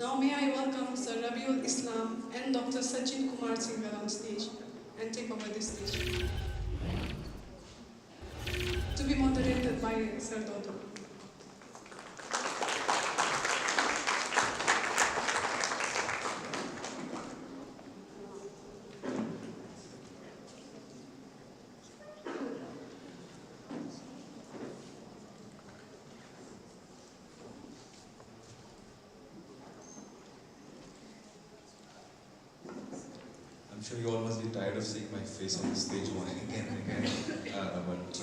Now may I welcome Sir Rabiul Islam and Dr. Sachin Kumar Singhal on stage and take over this stage. To be moderated by Sir Dodo. I'm sure you all must be tired of seeing my face on the stage again and again. But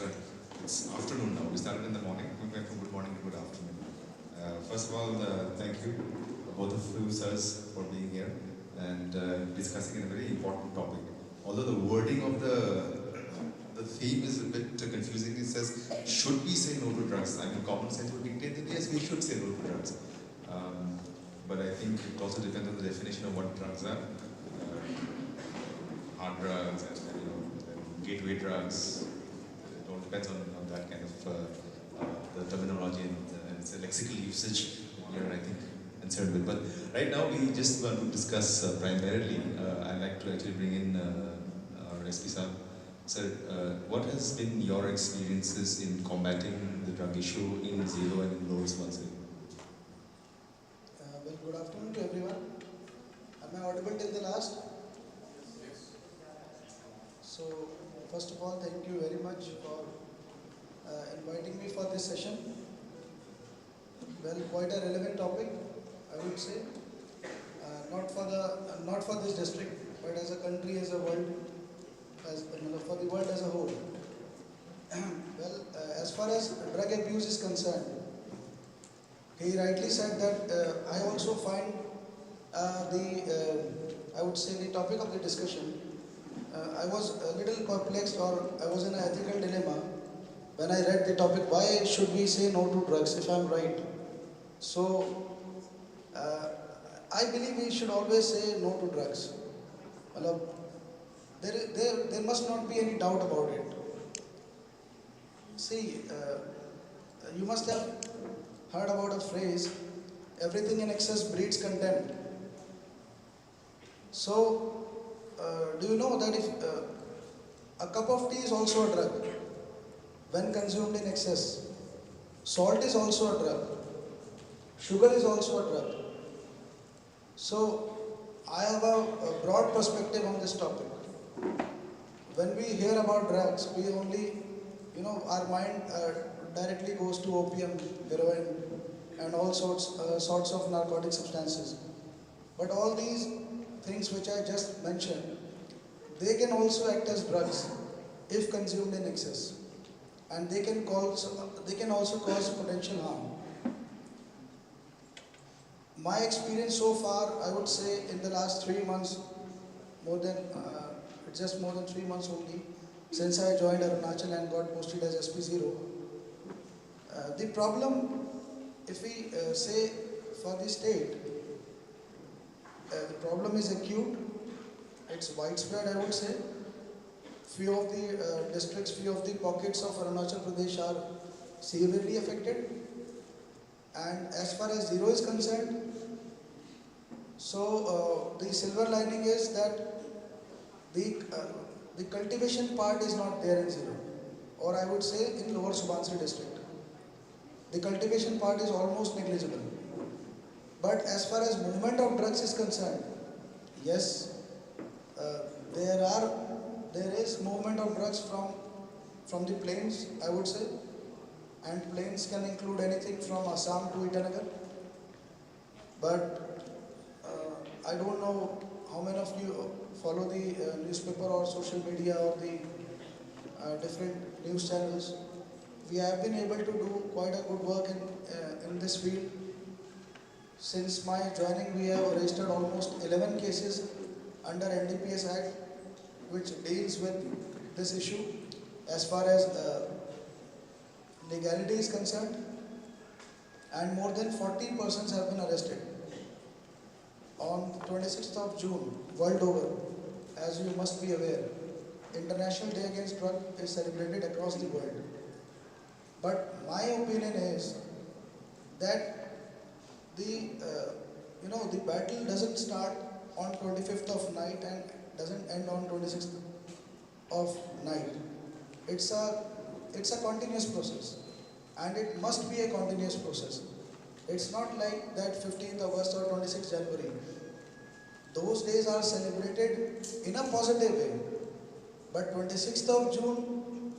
it's afternoon now. We started in the morning. We went from good morning to good afternoon. First of all, thank you, both of you sirs, for being here and discussing a very important topic. Although the wording of the theme is a bit confusing. It says, should we say no to drugs? I mean, common sense would dictate that yes, we should say no to drugs. But I think it also depends on the definition of what drugs are. Hard drugs and gateway drugs. It all depends on that kind of the terminology and it's a lexical usage you're, I think, concerned with. But right now we just want to discuss primarily. I'd like to actually bring in our SP sir. Sir, what has been your experiences in combating the drug issue in Ziro and in Lower Subansiri? Well, good afternoon to everyone. Am I audible till the last? So, first of all, thank you very much for inviting me for this session. Well, quite a relevant topic, I would say. Not for this district, but as a country, as a world, for the world as a whole. Well, as far as drug abuse is concerned, he rightly said that I also find I would say the topic of the discussion. I was a little perplexed, or I was in an ethical dilemma when I read the topic, why should we say no to drugs if I'm right? So, I believe we should always say no to drugs. There must not be any doubt about it. See, you must have heard about a phrase, everything in excess breeds contempt. So, do you know that if a cup of tea is also a drug when consumed in excess? Salt is also a drug. Sugar is also a drug. So, I have a broad perspective on this topic. When we hear about drugs, we only, our mind directly goes to opium, heroin, and all sorts of narcotic substances. But all these things which I just mentioned, they can also act as drugs if consumed in excess, and they can also cause potential harm. My experience so far, I would say, in the last 3 months, just more than 3 months only, since I joined Arunachal and got posted as SP Ziro. The problem, if we say for the state, the problem is acute, it's widespread, I would say. Few of the districts, few of the pockets of Arunachal Pradesh are severely affected. And as far as Ziro is concerned, so the silver lining is that the cultivation part is not there in Ziro, or I would say in Lower Subansiri district. The cultivation part is almost negligible. But as far as movement of drugs is concerned, yes, there is movement of drugs from the plains, I would say, and plains can include anything from Assam to Itanagar. But I don't know how many of you follow the newspaper or social media or the different news channels. We have been able to do quite a good work in this field. Since my joining, we have registered almost 11 cases under NDPS Act, which deals with this issue as far as legality is concerned, and more than 40 persons have been arrested. On the 26th of June, world over, as you must be aware, International Day Against Drug is celebrated across the world. But my opinion is that the the battle doesn't start on 25th of night and doesn't end on 26th of night. It's a continuous process, and it must be a continuous process. It's not like that 15th August or 26th January. Those days are celebrated in a positive way. But 26th of June,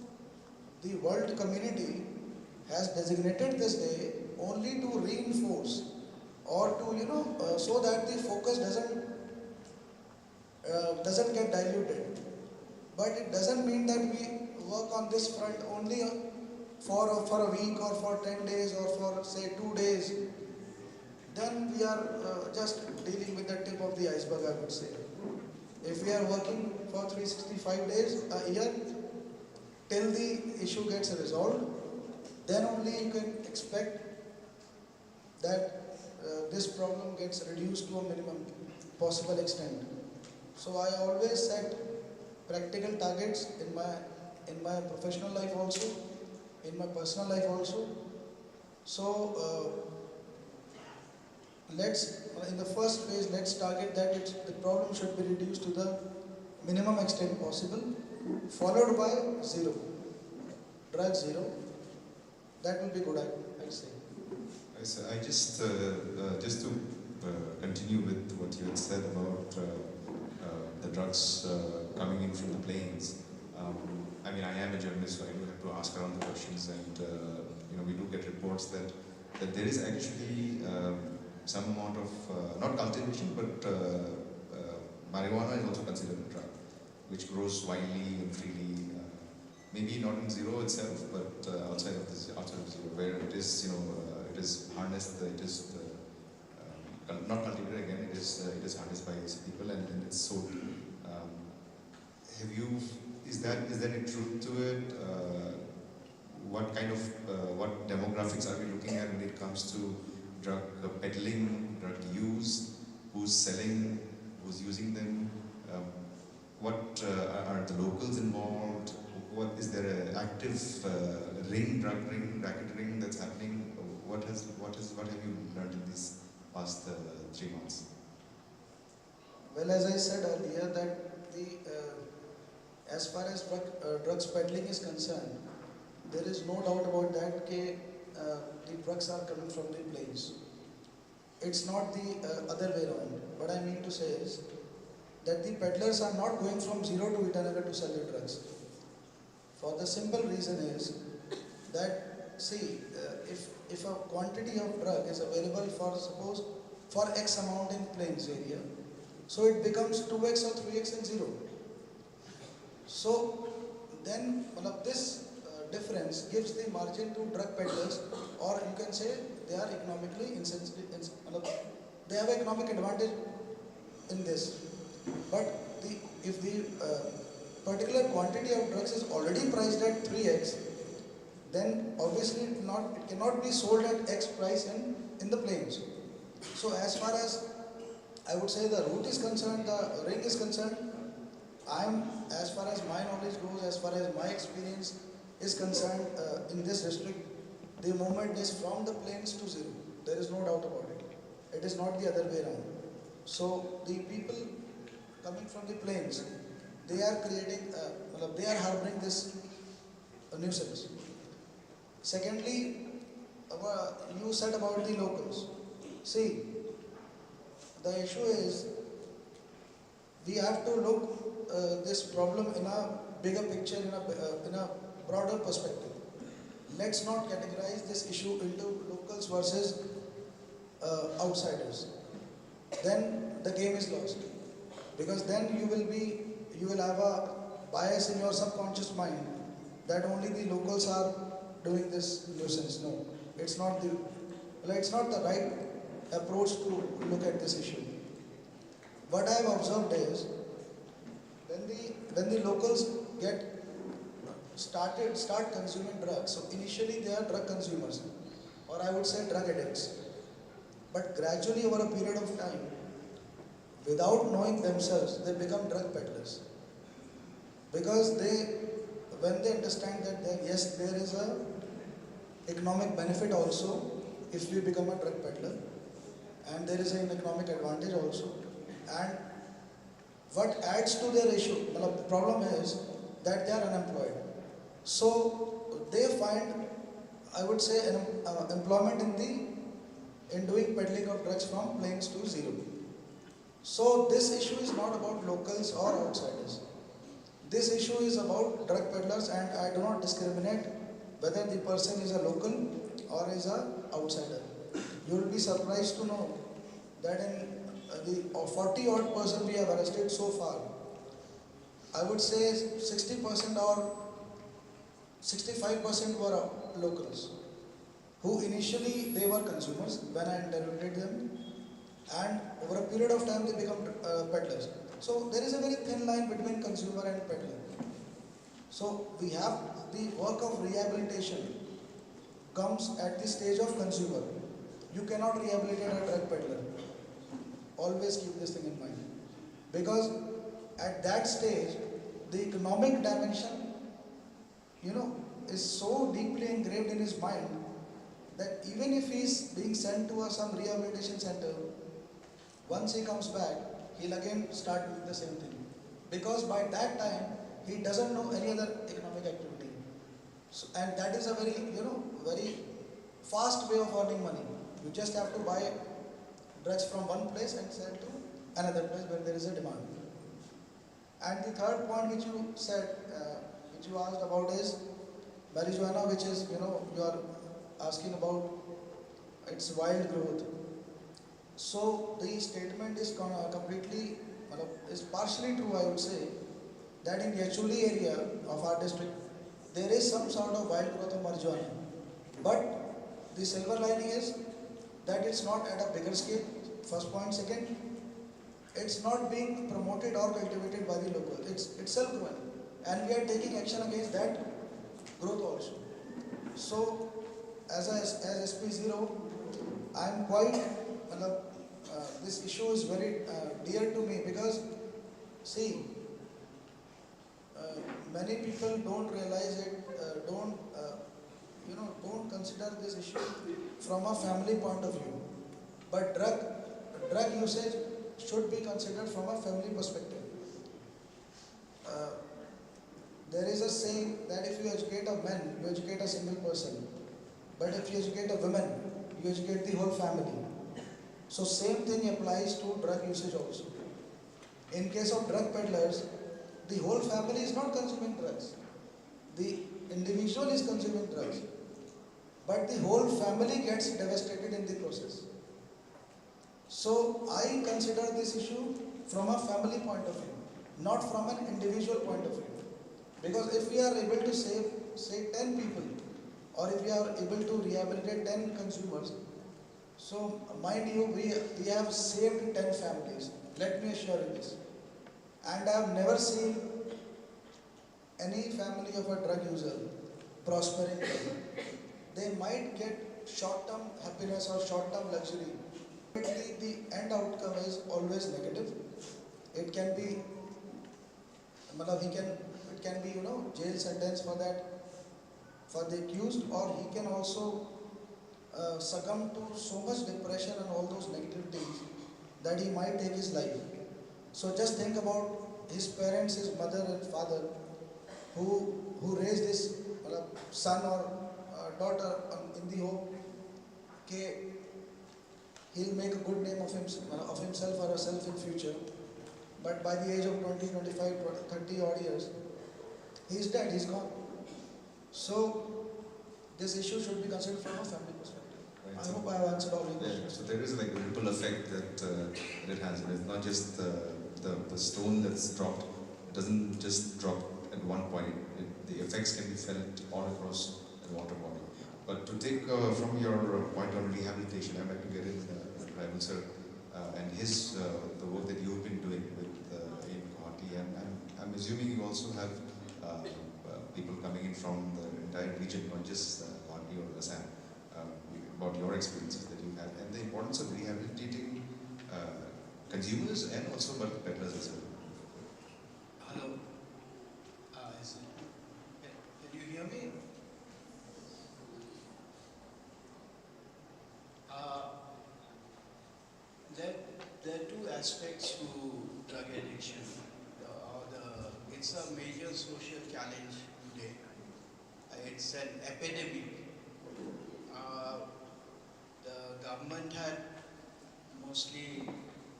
the world community has designated this day only to reinforce or to, so that the focus doesn't get diluted. But it doesn't mean that we work on this front only for a week or for 10 days or for say 2 days. Then we are just dealing with the tip of the iceberg, I would say. If we are working for 365 days a year till the issue gets resolved, then only you can expect that this problem gets reduced to a minimum possible extent. So I always set practical targets in my professional life also, in my personal life also. So in the first phase, let's target that the problem should be reduced to the minimum extent possible, followed by zero, drug zero. That will be good, I'd say. I just to continue with what you had said about the drugs coming in from the planes. I mean, I am a journalist, so I do have to ask around the questions, and we do get reports that there is actually some amount of not cultivation, but marijuana is also considered a drug, which grows widely and freely. Maybe not in Ziro itself, but outside of Ziro, where it is, it is harnessed. It is not cultivated again. It is harnessed by people and it's sold. Is there a truth to it? What kind of what demographics are we looking at when it comes to drug peddling, drug use? Who's selling? Who's using them? What are the locals involved? What is there an active drug ring, racket ring that's happening? What have you learned in these past 3 months? Well, as I said earlier, that as far as drugs peddling is concerned, there is no doubt about that. The drugs are coming from the plains. It's not the other way around. What I mean to say is that the peddlers are not going from Ziro to Itanagar to sell the drugs. For the simple reason is that, see, if a quantity of drug is available for X amount in plains area, so it becomes 2x or 3x in Ziro. So then this difference gives the margin to drug peddlers, or you can say they are economically insensitive. They have economic advantage in this. But if the particular quantity of drugs is already priced at 3x, then obviously it cannot be sold at X price in the plains. So as far as I would say the route is concerned, the ring is concerned, as far as my knowledge goes, as far as my experience is concerned, in this district, the movement is from the plains to Ziro. There is no doubt about it. It is not the other way around. So the people coming from the plains, they are harboring this nuisance. Secondly, you said about the locals. See, the issue is we have to look this problem in a bigger picture, in a broader perspective. Let's not categorize this issue into locals versus outsiders. Then the game is lost, because then you will have a bias in your subconscious mind that only the locals are doing this nuisance. No, it's not the right approach to look at this issue. What I have observed is when the locals start consuming drugs, so initially they are drug consumers, or I would say drug addicts. But gradually over a period of time, without knowing themselves, they become drug peddlers. Because when they understand that yes, there is a economic benefit also if we become a drug peddler, and there is an economic advantage also. And what adds to their issue, well, the problem is that they are unemployed. So they find, I would say, employment in doing peddling of drugs from planes to Ziro. So this issue is not about locals or outsiders. This issue is about drug peddlers, and I do not discriminate whether the person is a local or is a outsider. You will be surprised to know that in the 40 odd person we have arrested so far, I would say 60% or 65% were locals, who initially they were consumers when I interrogated them, and over a period of time they become peddlers. So there is a very thin line between consumer and peddler. So we have the work of rehabilitation comes at the stage of consumer. You cannot rehabilitate a drug peddler. Always keep this thing in mind. Because at that stage, the economic dimension, is so deeply engraved in his mind that even if he is being sent to some rehabilitation center, once he comes back, he'll again start doing the same thing. Because by that time, he doesn't know any other economic activity. So, and that is a very, very fast way of earning money. You just have to buy drugs from one place and sell to another place where there is a demand. And the third point which you said, which you asked about is marijuana, which is, you are asking about its wild growth. So the statement is completely, is partially true, I would say, that in Yachuli area of our district, there is some sort of wild growth of marijuana. But the silver lining is that it's not at a bigger scale, first point. Second, it's not being promoted or cultivated by the local. It's self-growing. And we are taking action against that growth also. So, as SP Zero, I am quite, this issue is very dear to me because, see, many people don't realize it, don't consider this issue from a family point of view. But drug usage should be considered from a family perspective. There is a saying that if you educate a man, you educate a single person. But if you educate a woman, you educate the whole family. So same thing applies to drug usage also. In case of drug peddlers, the whole family is not consuming drugs. The individual is consuming drugs. But the whole family gets devastated in the process. So I consider this issue from a family point of view, not from an individual point of view. Because if we are able to save, say, 10 people, or if we are able to rehabilitate 10 consumers, so mind you, we have saved 10 families. Let me assure you this. And I have never seen any family of a drug user prospering. They might get short-term happiness or short-term luxury. The end outcome is always negative. It can be, it can be, jail sentence for that, for the accused, or he can also succumb to so much depression and all those negative things that he might take his life. So just think about his parents, his mother and father, who raised his son or daughter in the hope that he'll make a good name of himself or herself in future. But by the age of 20, 25, 30 odd years, he's dead, he's gone. So this issue should be considered from a family perspective. Right. I hope I have answered all your questions. So there is like a ripple effect that it has. It's not just the stone that's dropped. It doesn't just drop at one point. The effects can be felt all across the water body. But to take from your point on rehabilitation, I'd like to get in Tribal Sir and the work that you've been doing with in Guwahati, and I'm assuming you also have people coming in from the entire region, not just Guwahati or Assam, about your experiences that you had and the importance of rehabilitating consumers and also bulk peddlers as well. Hello. Can you hear me? aspects to drug addiction. It's a major social challenge today. It's an epidemic. The government had mostly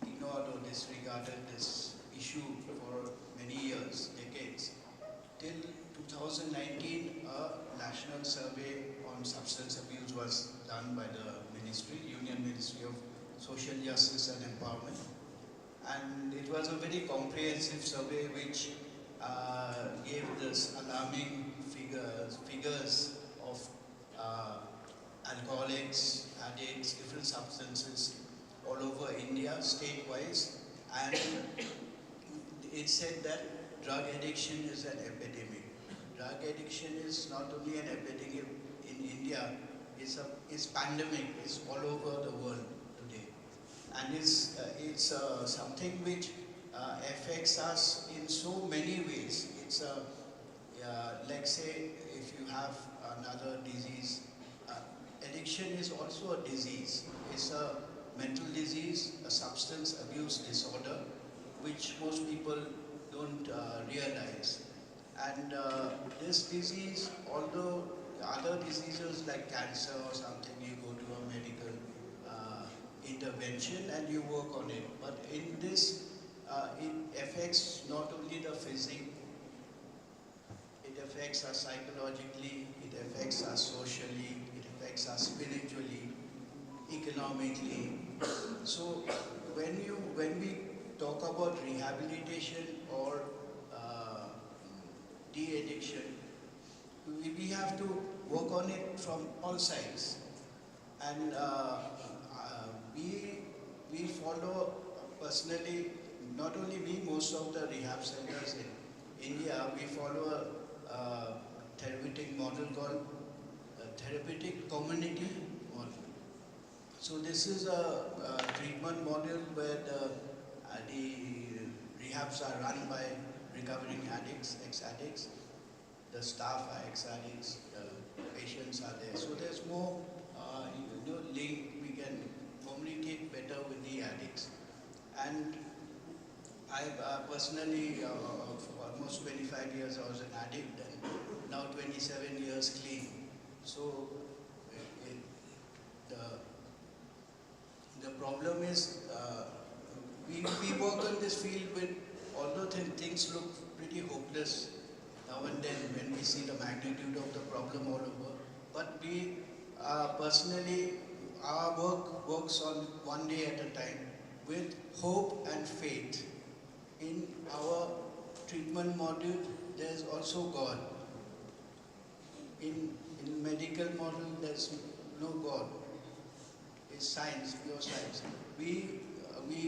ignored or disregarded this issue for many years, decades. Till 2019, a national survey on substance abuse was done by the ministry, Union Ministry of Social Justice and Empowerment. And it was a very comprehensive survey which gave this alarming figures of alcoholics, addicts, different substances all over India, state-wise. And it said that drug addiction is an epidemic. Drug addiction is not only an epidemic in India, it's pandemic, it's all over the world today. And it's something which affects us in so many ways. It's like say, if you have another disease, addiction is also a disease. It's a mental disease, a substance abuse disorder, which most people don't realize. And this disease, although other diseases like cancer or something, you go to a medical intervention and you work on it. But in this, it affects not only the physique, it affects us psychologically, it affects us socially, it affects us spiritually, economically. So when we talk about rehabilitation or de-addiction, we have to work on it from all sides. And we follow personally, not only me, most of the rehab centers in India, we follow a therapeutic model called therapeutic community model. So this is a treatment model where the rehabs are run by recovering addicts, ex-addicts. The staff are ex-addicts, the patients are there. So there's more link, we can communicate better with the addicts. And I personally, for almost 25 years I was an addict and now 27 years clean. So the problem is we work on this field with, although things look pretty hopeless now and then when we see the magnitude of the problem all over, but we personally, our work works on one day at a time with hope and faith. In our treatment module, there's also God. In medical model, there's no God. It's science, pure science. We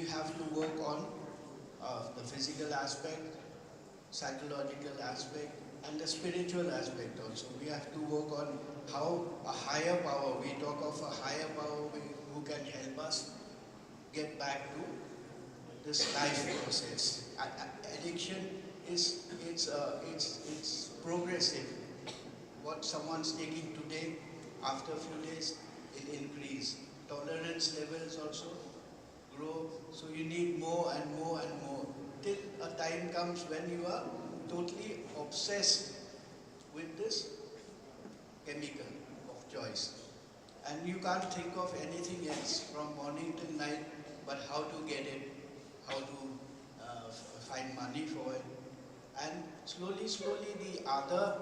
have to work on the physical aspect, psychological aspect, and the spiritual aspect also. We have to work on how a higher power, we talk of a higher power who can help us get back to this life process. Addiction is it's progressive. What someone's taking today, after a few days, it increase. Tolerance levels also grow. So you need more and more and more till a time comes when you are totally obsessed with this chemical of choice. And you can't think of anything else from morning till night but how to get it, how to find money for it. And slowly the other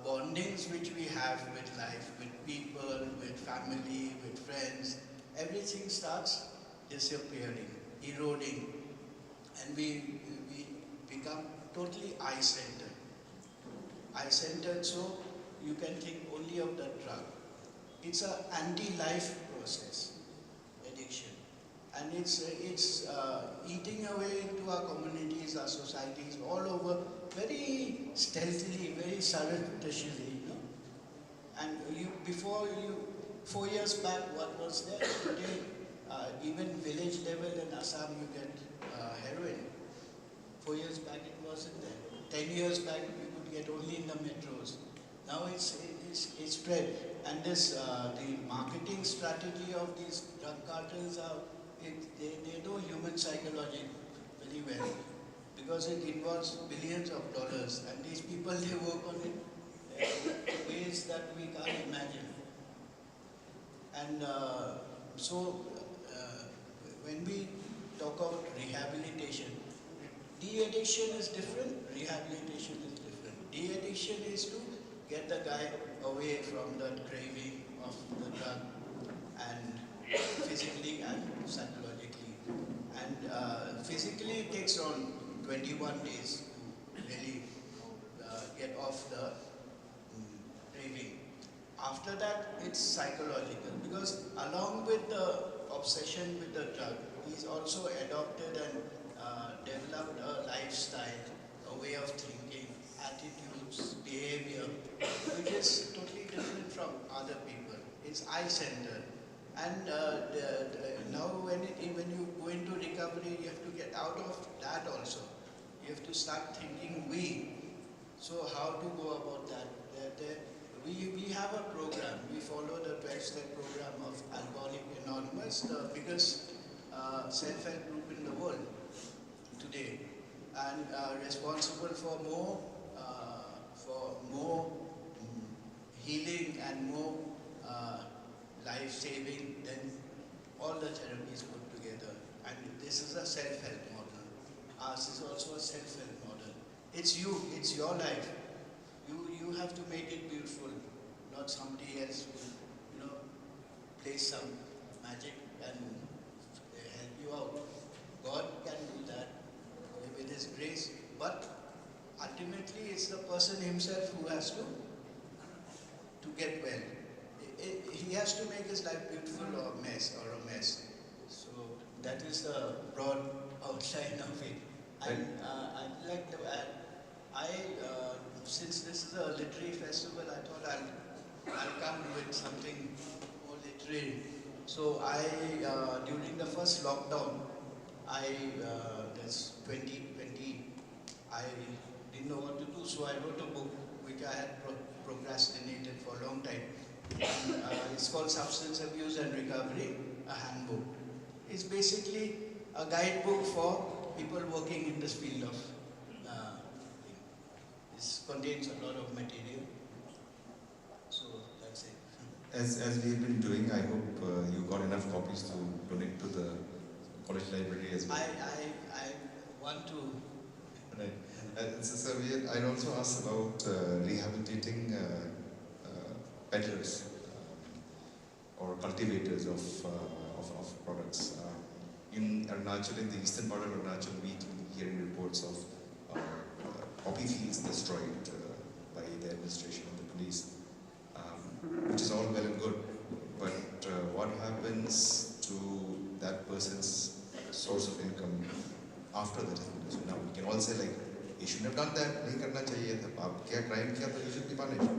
bondings which we have with life, with people, with family, with friends, everything starts disappearing, eroding, and we become totally I-centered. I-centered, so you can think only of the drug. It's an anti-life process, addiction. And it's eating away into our communities, our societies, all over, very stealthily, very surreptitiously, you know. And 4 years back, what was there? Today, even village level in Assam, you get heroin. 4 years back, it wasn't there. 10 years back, you could get only in the metros. Now it's spread. And this, the marketing strategy of these drug cartels are, they know human psychology. because it involves billions of dollars, and these people, they work on it in ways that we can't imagine. And when we talk of rehabilitation, de-addiction is different, rehabilitation is different. De-addiction is to get the guy away from that craving of the drug, and physically and psychologically. And physically it takes around 21 days to really get off the craving. After that, it's psychological, because along with the obsession with the drug, he's also adopted and developed a lifestyle, a way of thinking, attitudes, behavior, which is totally different from other people. It's I-centered. And now when you go into recovery, you have to get out of that also. You have to start thinking we. So how to go about that? We have a program. We follow the 12-step program of Alcoholics Anonymous, the biggest self-help group in the world today, and responsible for more healing and more life-saving than all the therapies put together. And this is a self-help model. Ours is also a self-help model. It's you, it's your life. You have to make it beautiful, not somebody else will, play some magic and help you out. God can do that with His grace, but ultimately it's the person himself who has to get well. He has to make his life beautiful or a mess. So that is the broad outline of it. And I'd like to add, since this is a literary festival, I thought I'll come with something more literary. So during the first lockdown, that's 2020, I didn't know what to do, so I wrote a book which I had procrastinated for a long time. It's called Substance Abuse and Recovery, a handbook. It's basically a guidebook for people working in this field of this contains a lot of material. So that's it. As we've been doing, I hope you got enough copies to donate to the college library as well. I want to. Right. I'd also ask about rehabilitating peddlers or cultivators of products. In Arunachal, in the eastern part of Arunachal, we keep hearing reports of poppy fields destroyed by the administration and the police, which is all well and good. But what happens to that person's source of income after that? So now we can all say like, you shouldn't have done that. नहीं करना चाहिए था. आप क्या crime किया तो you should be punished.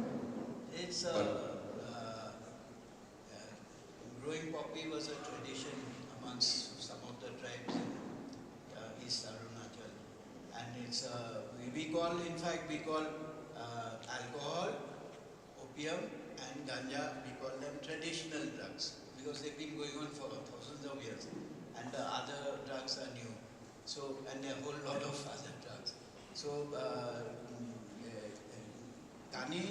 It's growing poppy was a tradition amongst some of the tribes in East Arunachal, and it's we call alcohol, opium, and ganja. We call them traditional drugs because they've been going on for thousands of years, and the other drugs are new. So, and there are a whole lot of other drugs. So, Kani,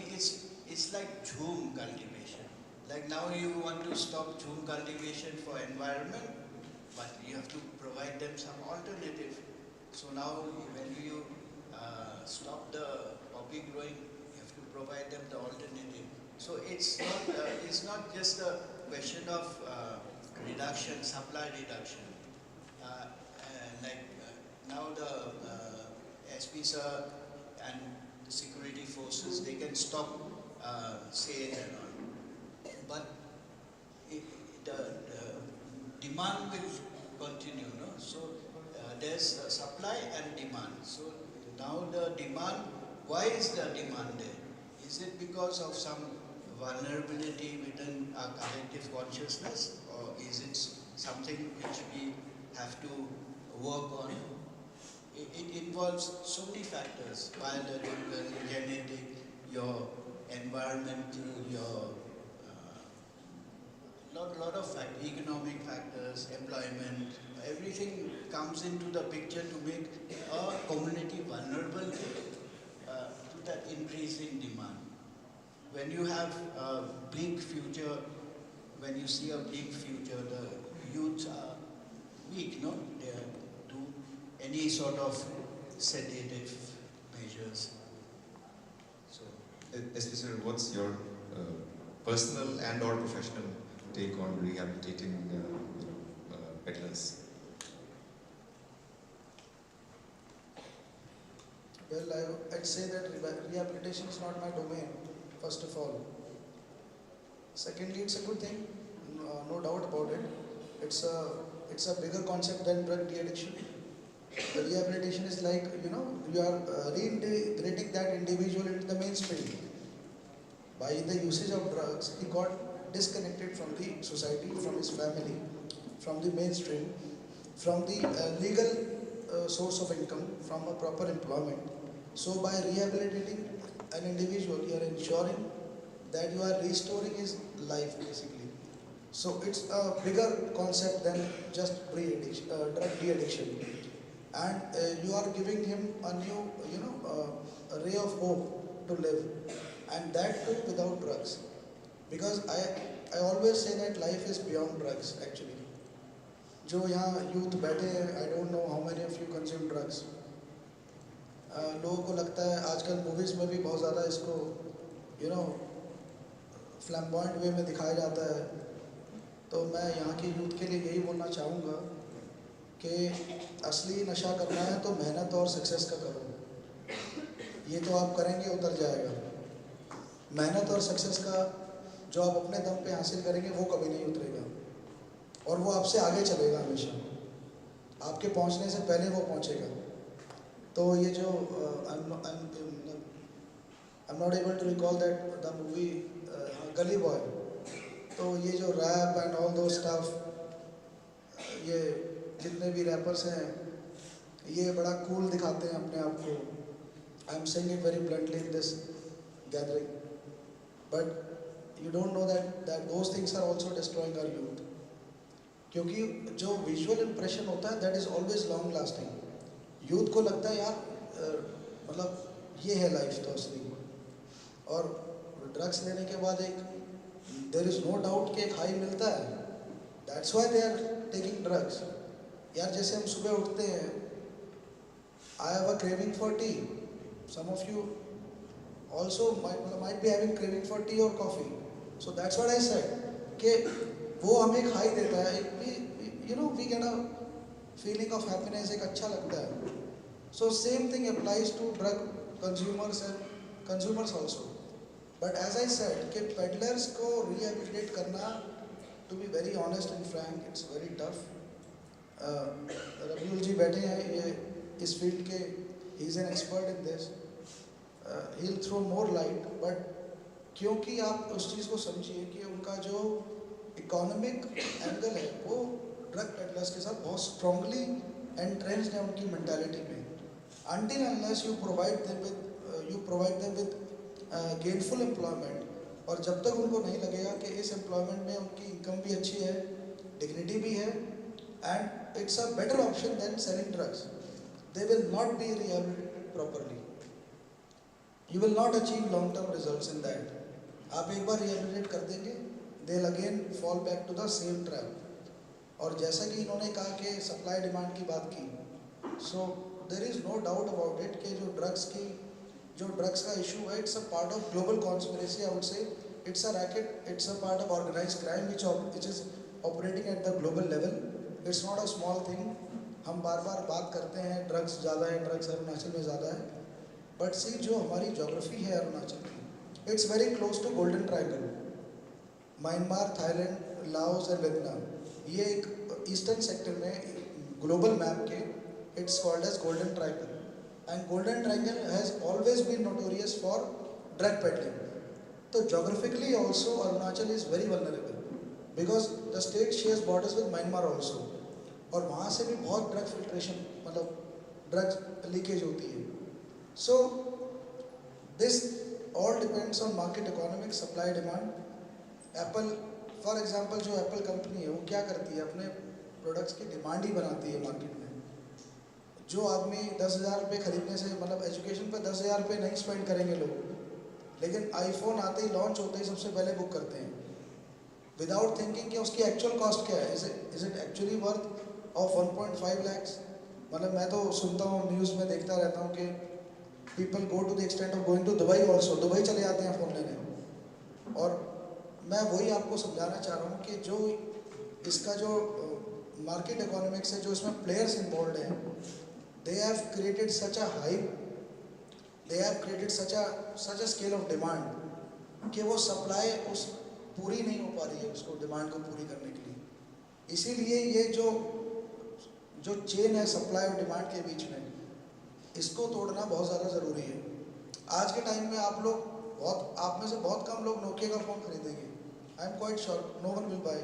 it's like jhoom cultivation. Like now you want to stop jhoom cultivation for environment, but you have to provide them some alternative. So now when you stop the poppy growing, you have to provide them the alternative. So it's not just a question of reduction, supply reduction. Now the SP sir and the security forces, they can stop sale and all. But the demand will continue, no? So there's supply and demand. So now the demand, why is the demand there? Is it because of some vulnerability within our collective consciousness, or is it something which we have to work on? It involves so many factors: biological, genetic, your environmental, your lot of factors, economic factors, employment. Everything comes into the picture to make a community vulnerable to that increase in demand. When you have a bleak future, when you see a bleak future, the youths are weak, no? They do any sort of sedative measures. So, SP sir, what's your personal and or professional take on rehabilitating peddlers? Well, I'd say that rehabilitation is not my domain, first of all. Secondly, it's a good thing, no doubt about it. It's a bigger concept than drug de-addiction. The rehabilitation is like, you are reintegrating that individual into the mainstream. By the usage of drugs, he got disconnected from the society, from his family, from the mainstream, from the legal source of income, from a proper employment. So by rehabilitating an individual, you are ensuring that you are restoring his life basically. So it's a bigger concept than just drug de-addiction. And you are giving him a new, a ray of hope to live. And that too without drugs. Because I always say that life is beyond drugs actually. जो यहाँ youth बैठे हैं, I don't know how many of you consume drugs. लोगों को लगता है आजकल movies में भी बहुत ज़्यादा इसको फ्लैम्बॉयंट वे में दिखाया जाता है. तो मैं यहाँ की यूथ के लिए यही बोलना चाहूँगा कि असली नशा करना है तो मेहनत और सक्सेस का करो. ये तो आप करेंगे उतर जाएगा. मेहनत और सक्सेस का जो आप अपने दम पे हासिल करेंगे वो कभी नहीं उतरेगा और वो आपसे आगे चलेगा हमेशा. आपके पहुंचने से पहले वो पहुंचेगा. तो ये जो I'm not able to recall that the movie गली बॉय. तो ये जो रैप एंड ऑल दो स्टफ, ये जितने भी रैपर्स हैं ये बड़ा कूल दिखाते हैं अपने आप को. I am saying it very bluntly in this gathering, but you don't know that those things are also destroying our youth. क्योंकि जो विजुअल इम्प्रेशन होता है that is always long lasting. Youth को लगता है यार मतलब ये है लाइफ तो असली. और ड्रग्स लेने के बाद एक देयर इज नो डाउट कि एक हाई मिलता है. That's why they are taking drugs. यार जैसे हम सुबह उठते हैं, I have a craving for tea. Some of you also might be having craving for tea or coffee. So that's what I said कि वो हमें एक हाई देता है. We get a feeling of happiness. एक अच्छा लगता है. So same thing applies to drug consumers and consumers also. But as I said कि peddlers को rehabilitate करना, to be very honest and frank, it's very tough. Rabiul जी बैठे हैं ये इस फील्ड के, he is an expert in this. He'll throw more light, but क्योंकि आप उस चीज़ को समझिए कि उनका जो इकोनॉमिक एंगल है वो ड्रग पेडलर्स के साथ बहुत स्ट्रांगली एंट्रेंच्ड है उनकी मेंटालिटी में. Until unless you provide them with gainful employment, और जब तक उनको नहीं लगेगा कि इस एम्प्लॉयमेंट में उनकी इनकम भी अच्छी है, डिग्निटी भी है, and it's a better option than selling drugs, they will not be rehabilitated properly. You will not achieve long-term results in that. आप एक बार rehabilitate कर देंगे, they'll again fall back to the same trap. और जैसा कि इन्होंने कहा कि सप्लाई डिमांड की बात की, so there is no doubt about it कि जो ड्रग्स का इशू है, it's a part of global conspiracy. I would say it's a racket, it's a part of organized crime which is operating at the global level. It's not a small thing. हम बार बार बात करते हैं drugs ज़्यादा है, drugs Arunachal में ज़्यादा है. But सी जो हमारी जोग्राफी है अरुणाचल की, it's very close to golden triangle. Myanmar, Thailand, Laos and Vietnam, ये एक ईस्टर्न सेक्टर में ग्लोबल मैप के it's called as golden triangle. And golden triangle has always been notorious for drug peddling. तो geographically also Arunachal is very vulnerable because the state shares borders with Myanmar also. और वहाँ से भी बहुत drug filtration मतलब drug leakage होती है. So this all depends on market economics, supply demand. Apple, for example, जो Apple कंपनी है वो क्या करती है, अपने प्रोडक्ट्स की डिमांड ही बनाती है मार्केट में. जो आदमी 10,000 रुपये खरीदने से मतलब एजुकेशन पे 10,000 रुपये नहीं स्पेंड करेंगे लोग, लेकिन आईफोन आते ही लॉन्च होते ही सबसे पहले बुक करते हैं विदाउट थिंकिंग कि उसकी एक्चुअल कॉस्ट क्या है. Is it actually worth of 1.5 lakhs. मतलब मैं तो सुनता हूँ न्यूज़ में देखता रहता हूँ कि people go to the extent of going to Dubai also, Dubai चले जाते हैं फ़ोन लेने. और मैं वही आपको समझाना चाह रहा हूँ कि जो इसका जो मार्केट इकोनॉमिक्स है, जो इसमें प्लेयर्स इन्वॉल्व हैं, they have created such a hype, they have created such a scale of demand कि वो सप्लाई उस पूरी नहीं हो पा रही है उसको डिमांड को पूरी करने के लिए. इसीलिए ये जो चेन है सप्लाई और डिमांड के बीच में, इसको तोड़ना बहुत ज़्यादा ज़रूरी है. आज के टाइम में आप में से बहुत कम लोग नोकिया का फ़ोन खरीदेंगे. I am quite sure no one will buy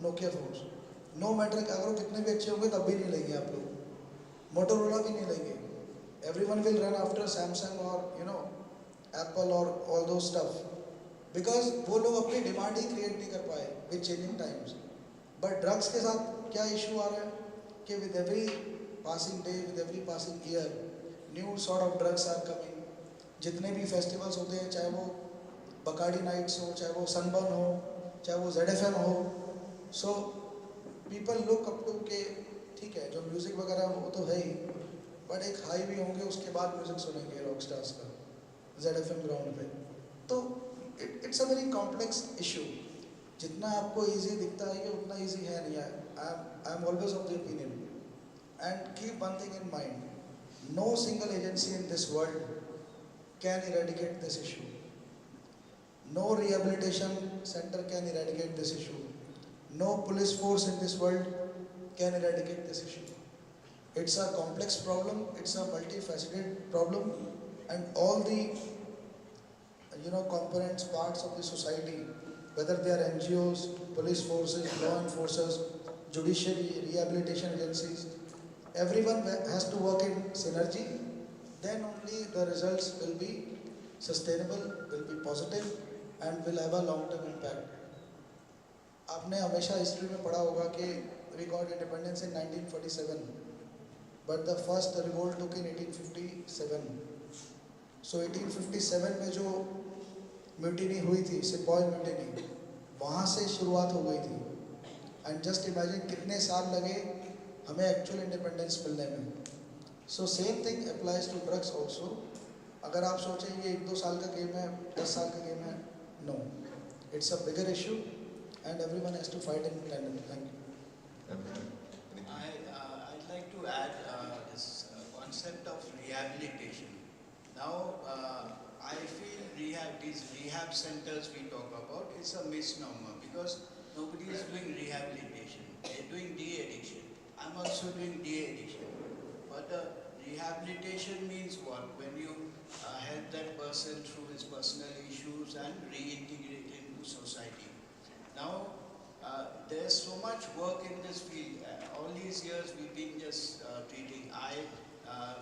Nokia phones. No matter कि अगर वो कितने भी अच्छे होंगे तब भी नहीं लेंगे आप लोग. मोटोरोला भी नहीं लेंगे. everyone will run after Samsung or Apple or all those stuff because वो लोग अपनी डिमांड ही क्रिएट नहीं कर पाए with changing times. But drugs के साथ क्या इशू आ रहा है कि with every passing day, with every passing year, new sort of drugs are coming. जितने भी फेस्टिवल्स होते हैं, चाहे वो बकाडी नाइट्स हो, चाहे वो सनबर्न हो, चाहे वो ZFM हो, so people look up to के ठीक है जो म्यूज़िक वगैरह वो तो है ही, बट एक हाई भी होंगे उसके बाद म्यूज़िक सुनेंगे रॉक स्टार्स का ZFM ग्राउंड पे. तो it's a very complex issue. जितना आपको इजी दिखता है ये उतना इजी है नहीं. I am always of the opinion and keep one thing in mind, no single agency in this world can eradicate this issue. No rehabilitation center can eradicate this issue. No police force in this world can eradicate this issue. It's a complex problem, it's a multifaceted problem, and all the components, parts of the society, whether they are NGOs, police forces, law enforcers, judiciary, rehabilitation agencies, everyone has to work in synergy. Then only the results will be sustainable, will be positive, and will have a long-term impact. आपने हमेशा history में पढ़ा होगा कि we got independence in 1947, but the first revolt took in 1857. So 1857 में जो mutiny हुई थी, सिपाही म्यूटिनी, वहाँ से शुरुआत हो गई थी. एंड जस्ट इमेजिन कितने साल लगे हमें एक्चुअल इंडिपेंडेंस मिलने में. So same thing applies to drugs also. अगर आप सोचें ये 1-2 साल का गेम है, 10 साल का गेम है, no, it's a bigger issue and everyone has to fight in tandem. Thank you. I'd like to add this concept of rehabilitation. Now, I feel these rehab centers we talk about is a misnomer because nobody is doing rehabilitation. They're doing de-addiction. I'm also doing de-addiction. But rehabilitation means what? When you help that person through his personal issues and reintegrate into society. Now, there's so much work in this field. All these years we've been just treating.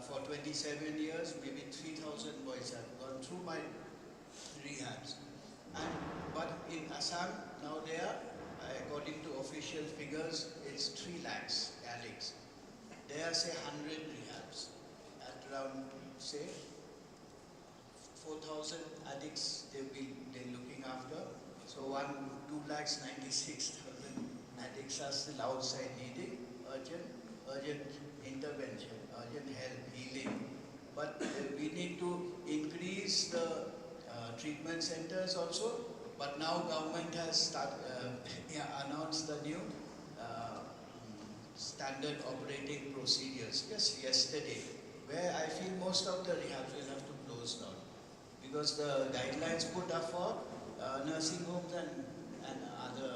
For 27 years, maybe 3,000 boys have gone through my rehabs. But in Assam, now there, according to official figures, it's 3 lakhs addicts. There are say 100 rehabs at around say 4,000 addicts they're looking after. So 2,96,000 addicts are still outside needing urgent intervention, urgent help, healing. But we need to increase the treatment centers also. But now government has announced the new standard operating procedures just yesterday, where I feel most of the rehabs will have to close down because the guidelines put up for nursing homes and other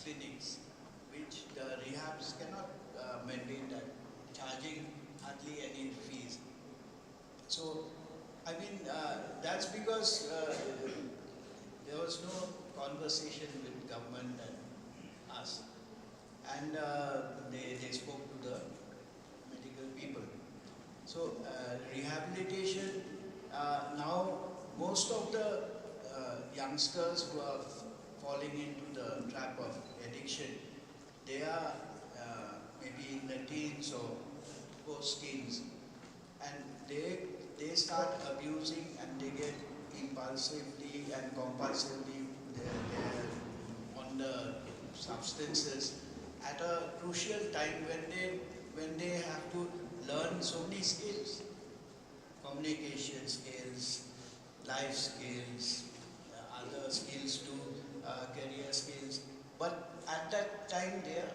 clinics, which the rehabs cannot maintain that, charging hardly any fees. So I mean that's because there was no conversation with government and us. And they spoke to the medical people. So rehabilitation, now most of the youngsters who are falling into the trap of addiction, they are maybe in the teens or for skills, and they start abusing and they get impulsively and compulsively they're on the substances at a crucial time when they have to learn so many skills, communication skills, life skills, other skills too, career skills. But at that time they are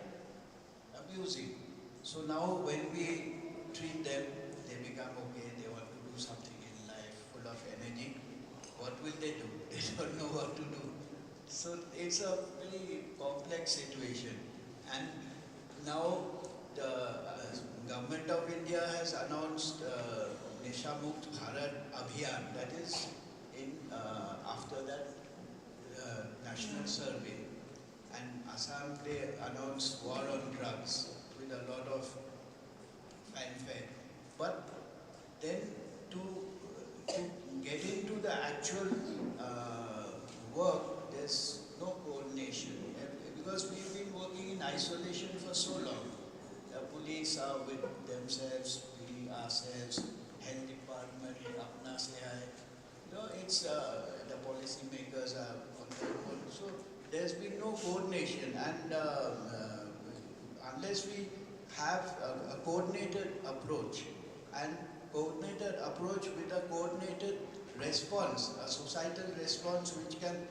abusing. So now when we treat them, they become okay, they want to do something in life, full of energy. What will they do? They don't know what to do. So it's a very complex situation. And now the government of India has announced Nisha Mukt Bharat Abhiyan, that is in after that national survey. And Assam, they announced war on drugs with a lot of fanfare. But then to get into the actual work, there's no coordination. Because we've been working in isolation for so long. The police are with themselves, we ourselves, health department, apna se hai. You know, it's the policy makers are on their own. So there's been no coordination, and unless we have a coordinated approach, and coordinated approach with a coordinated response, a societal response which can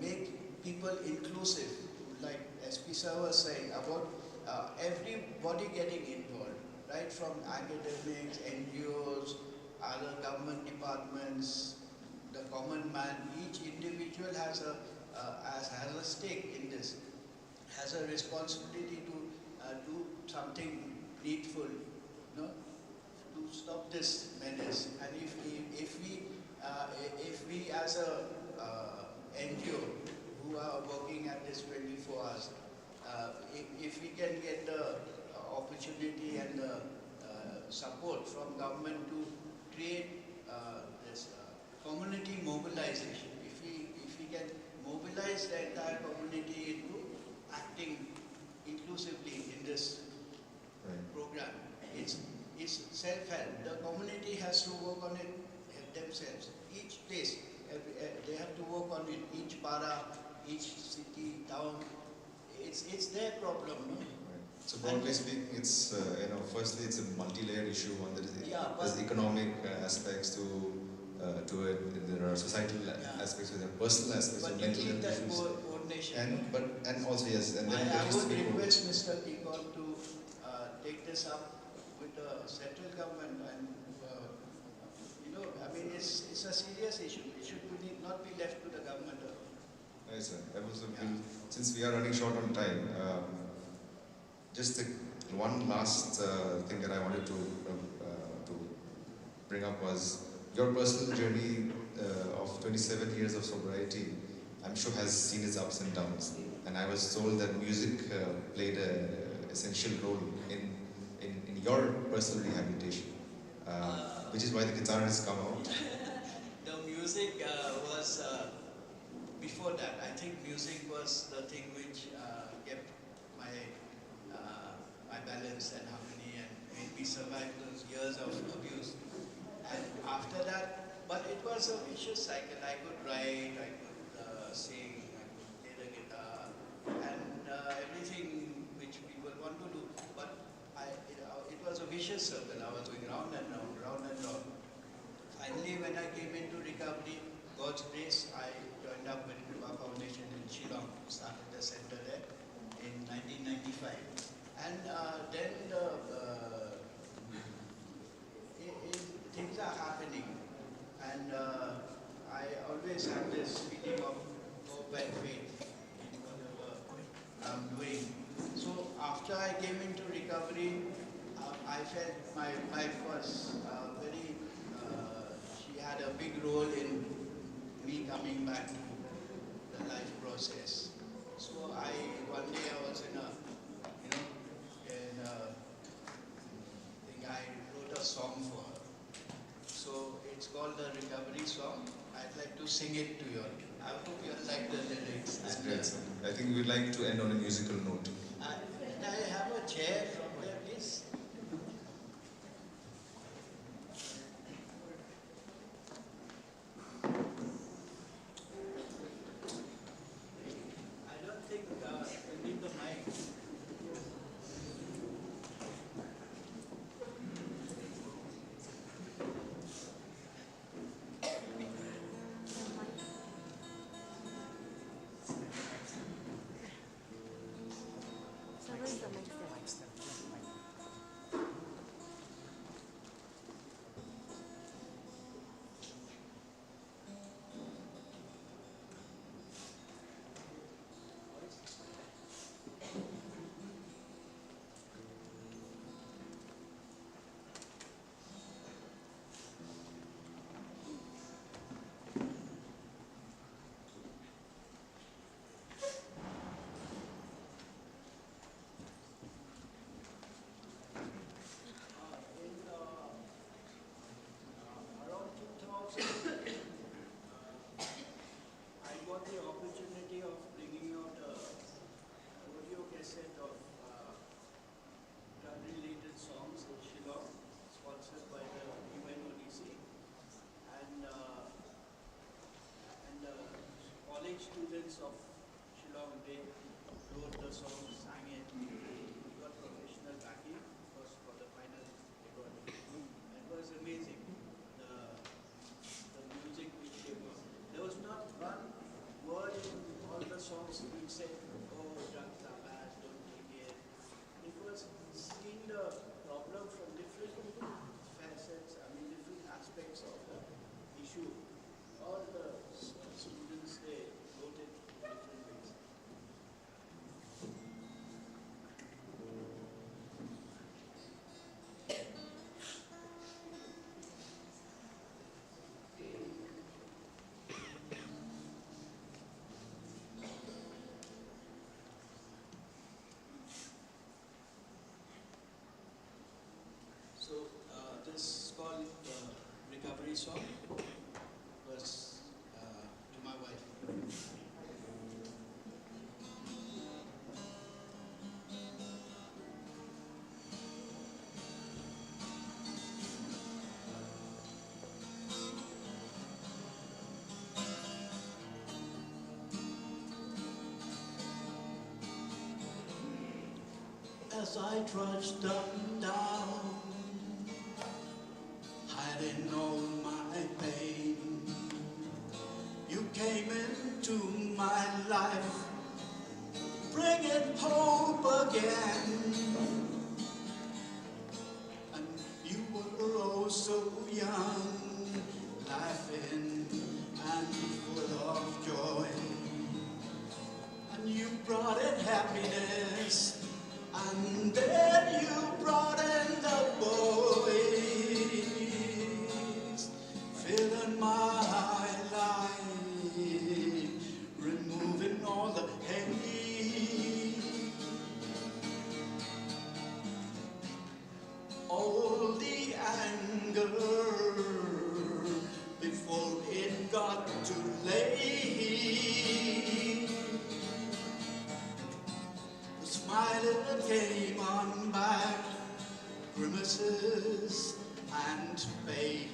make people inclusive, like SP sir was saying about everybody getting involved, right from academics, NGOs, other government departments, the common man. Each individual has a stake in this, has a responsibility to do something needful, you know, to stop this menace. And if we as a NGO who are working at this 24 hours, if we can get the opportunity and the support from government to create this community mobilization, if we can mobilize the entire community into acting inclusively in this program, it's self-help. The community has to work on it themselves. Each place, they have to work on it. Each para, each city, town, it's their problem. No? So broadly speaking, it's firstly it's a multi-layered issue. One that is there's economic aspects to it. There are societal aspects, there are personal aspects, but mental you need health that issues. coordination. And also yes, and then I there has to would be request Mr. Peacock to take this up with the central government, and I mean it's a serious issue. It should not be left to the government alone. Right, sir. I was since we are running short on time, just one last thing that I wanted to bring up was your personal journey of 27 years of sobriety. I'm sure has seen its ups and downs, and I was told that music played an essential role in your personal rehabilitation, which is why the guitar has come out. The music was before that. I think music was the thing which kept my balance and harmony and made me survive those years of abuse. And after that, but it was a vicious cycle. I could write, I could sing, I could play the guitar, and everything which people want to do. But it was a vicious circle. I was going round and round, round and round. Finally, when I came into recovery, God's grace, I joined up with Kripa Foundation in Shillong, started the center there in 1995. And then things are happening, and I always have this feeling of hope and faith in whatever I'm doing. So after I came into recovery, I felt my wife was she had a big role in me coming back to the life process. So one day I was in I wrote a song for her. So it's called the Recovery Song. I'd like to sing it to you. I hope you like the lyrics. That's great, sir. I think we'd like to end on a musical note. Can I have a chair from there, please? song was to my wife. As I trudged up and down, hiding all my pain, you came into my life, bringing hope again. And you were oh so young, laughing and full of joy. And you brought in happiness, and then you brought in the boys, filling my life, removing all the hate, all the anger, before it got too late. The smile that came on back, grimaces and pain,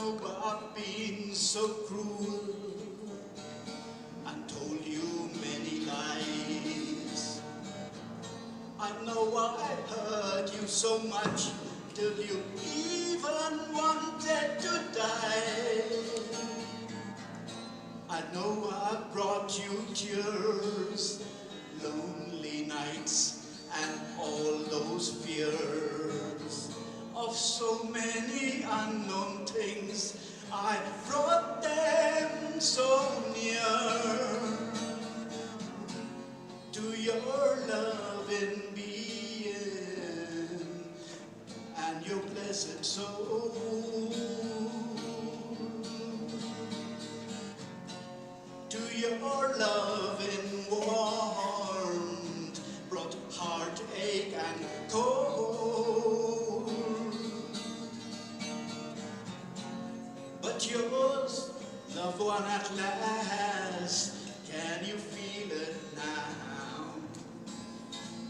about being so cruel and told you many lies. I know I hurt you so much till you even wanted to die. I know I brought you tears, lonely nights, and all those fears of so many unknown things. I brought them so near to your loving being and your blessed soul, to your loving warmth brought heartache and cold. But yours, loved one at last, can you feel it now?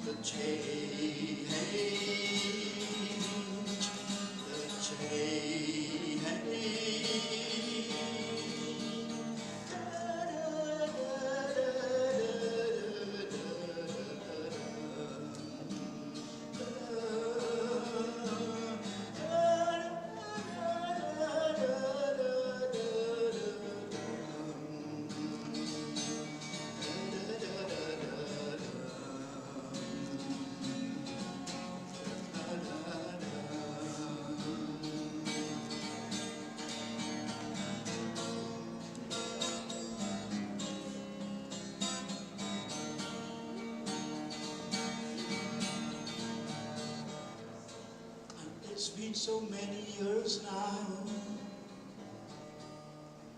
The change, the change. It's been so many years now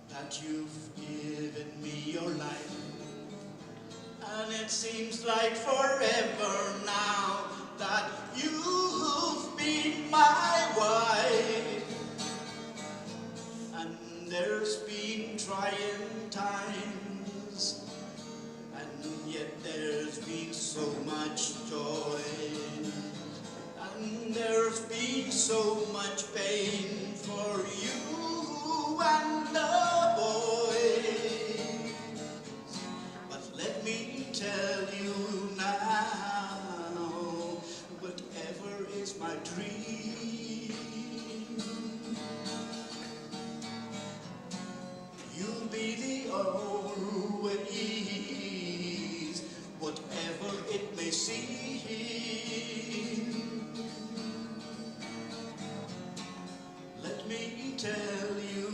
that you've given me your life, and it seems like forever now that you've been my wife. And there's been trying times, and yet there's been so much joy. And there's been so much pain for you and the boys. But let me tell you now, whatever is my dream, you'll be the always, whatever it may seem. Let me tell you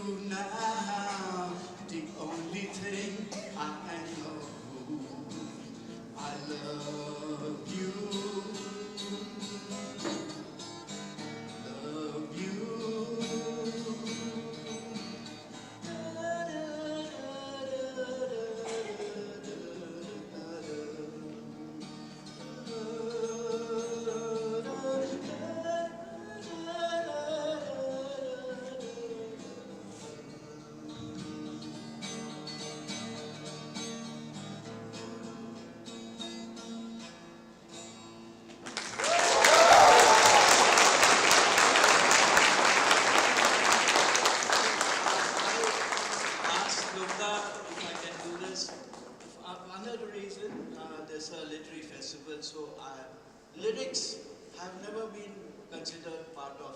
lyrics have never been considered part of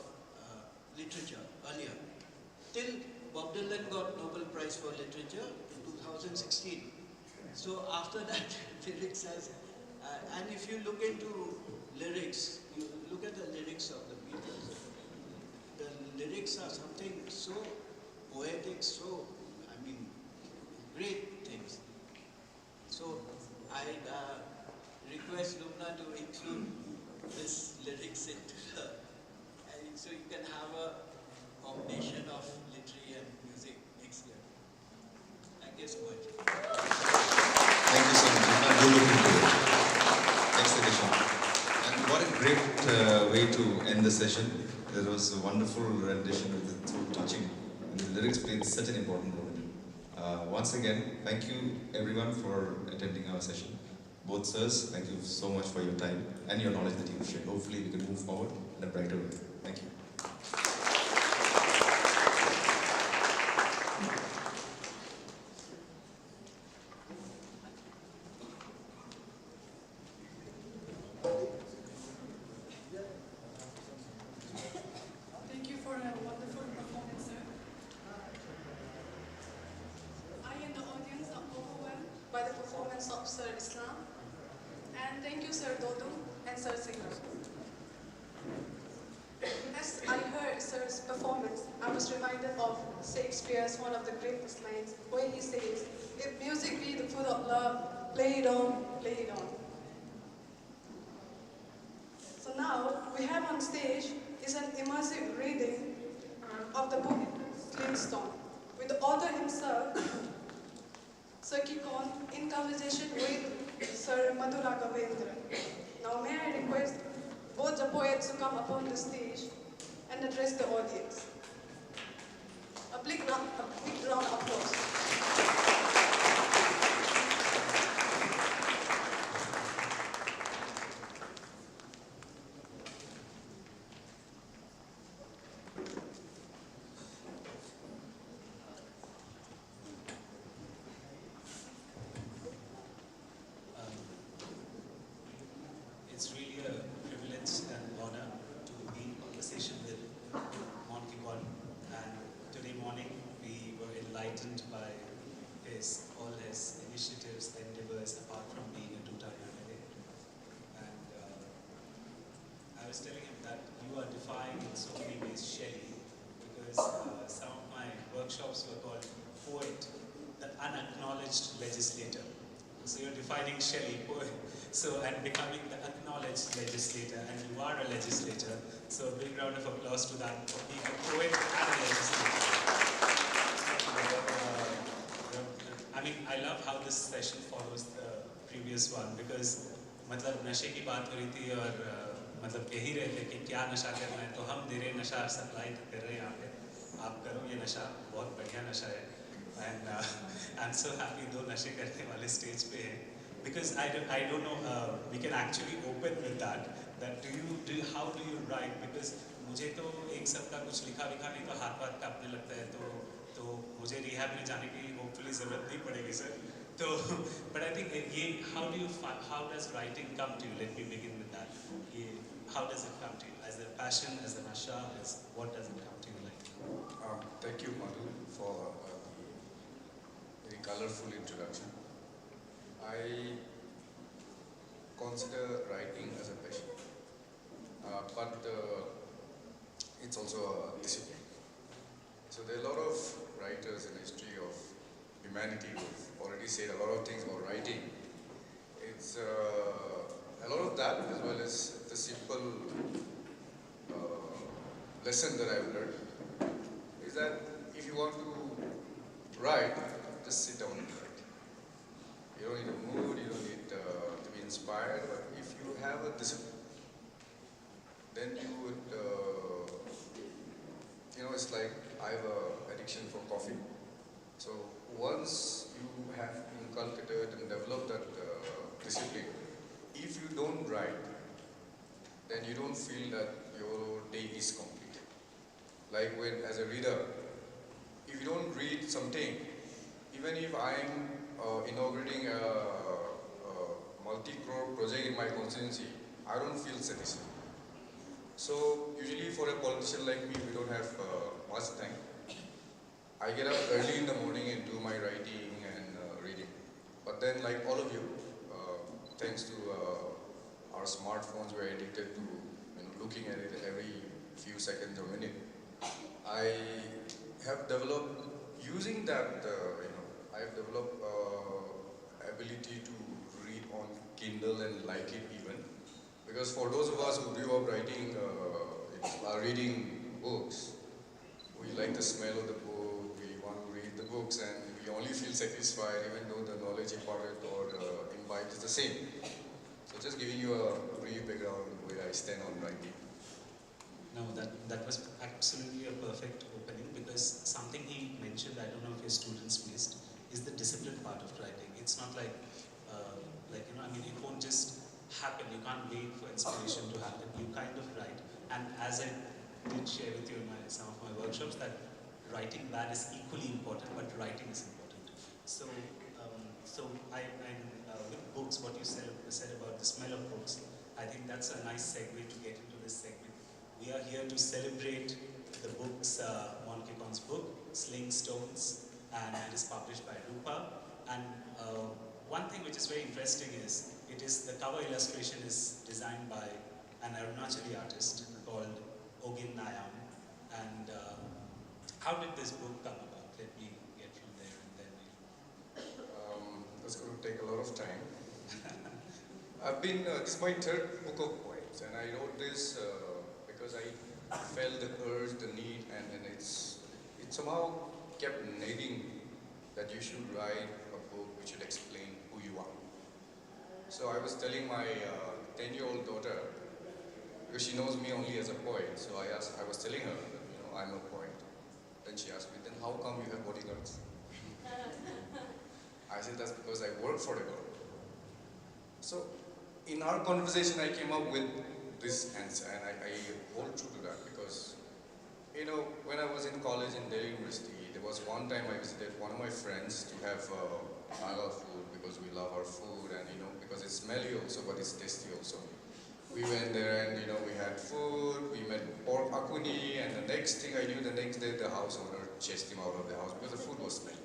literature earlier. Till Bob Dylan got Nobel Prize for Literature in 2016. So after that, lyrics has, and if you look into lyrics, you look at the lyrics of the Beatles, the lyrics are something so poetic, so, I mean, great things. So I request Lumna to include this lyrics into the, so you can have a combination of literary and music next year. Thank you so much. Thank you so much. I'm really looking forward to it. Next edition. And what a great way to end the session. There was a wonderful rendition with it, so touching. And the lyrics played such an important role in it. Once again, thank you everyone for attending our session. Both sirs, thank you so much for your time and your knowledge that you shared. Hopefully we can move forward in a brighter way. Thank you. Thank you for a wonderful performance, sir. I and the audience are overwhelmed by the performance of Sir Islam. And thank you, Sir Dodo and Sir Singer. As I heard Sir's performance, I was reminded of Shakespeare's one of the greatest lines, where he says, "If music be the food of love, play it on, play it on." So now, we have on stage is an immersive reading of the book Flintstone, with the author himself, Sir Kikon, in conversation with Sir Madhura Gavendra. Now may I request both the poets to come upon the stage and address the audience. A big round of applause. It's really a privilege and honor to be in conversation with Monty Kikon. And today morning we were enlightened by all his initiatives, endeavors, apart from being a two-time MLA. And I was telling him that you are defying in so many ways Shelley, because some of my workshops were called Poet, the Unacknowledged Legislator. So you're defining Shelley, poet, and becoming the acknowledged legislator, and you are a legislator. So a big round of applause to that, for being a poet and a legislator. I mean, I love how this session follows the previous one, because मतलब नशे की बात हो रही थी और मतलब कह ही रहे थे कि क्या नशा करना है, तो हम दे रहे नशा सप्लाई कर रहे हैं यहाँ पे, आप करो ये नशा, बहुत बढ़िया नशा है. And I'm so happy दो नशे करने वाले स्टेज पे हैं, because I don't know, we can actually open with that how do you write, because मुझे तो एक सप्ताह कुछ लिखा नहीं तो हाथ कांपने लगता है, तो मुझे रिहैब में जाने की hopefully ज़रूरत नहीं पड़ेगी सर. तो but I think how does writing come to you? Let me begin with that. How does it come to you? As a passion, as a nasha, what does it come to you like? Thank you, Madhu, for very colorful introduction. I consider writing as a passion, but it's also a discipline. So there are a lot of writers in the history of humanity who've already said a lot of things about writing. It's a lot of that, as well as the simple lesson that I've learned, is that if you want to write, just sit down and write. You don't need a mood, you don't need to be inspired, but if you have a discipline, then you would, it's like I have an addiction for coffee. So once you have inculcated and developed that discipline, if you don't write, then you don't feel that your day is complete. Like when, as a reader, if you don't read something, even if I'm inaugurating a multi-crore project in my constituency, I don't feel satisfied. So usually for a politician like me, we don't have much time. I get up early in the morning and do my writing and reading. But then, like all of you, thanks to our smartphones, we're addicted to looking at it every few seconds or minute. I have developed using that. I have developed ability to read on Kindle and like it even. Because for those of us who grew up reading books, we like the smell of the book, we want to read the books, and we only feel satisfied even though the knowledge imparted or imbibed is the same. So just giving you a brief background where I stand on writing. No, that was absolutely a perfect opening, because something he mentioned, I don't know if your students missed, is the discipline part of writing. It's not like, it won't just happen. You can't wait for inspiration to happen. You kind of write. And as I did share with you in some of my workshops, that writing bad is equally important, but writing is important. So, with books, what you said about the smell of books, I think that's a nice segue to get into this segment. We are here to celebrate the books, Monkekon's book, Sling Stones, and it is published by Rupa. And one thing which is very interesting is, the cover illustration is designed by an Arunachali artist called Ogin Nayam. And how did this book come about? Let me get from there and then That's going to take a lot of time. This is my third book of poems, and I wrote this because I felt the urge, the need, and it somehow kept nagging that you should write a book which should explain who you are. So I was telling my 10-year-old daughter, because she knows me only as a poet, so I was telling her, I'm a poet. Then she asked me, then how come you have bodyguards? I said, that's because I work for a girl. So in our conversation, I came up with this answer, and I hold true to that, because when I was in college in Delhi University, there was one time I visited one of my friends to have Naga food, because we love our food, and because it's smelly also, but it's tasty also. We went there and we had food, we met pork akuni, and the next thing I knew, the next day the house owner chased him out of the house because the food was smelly.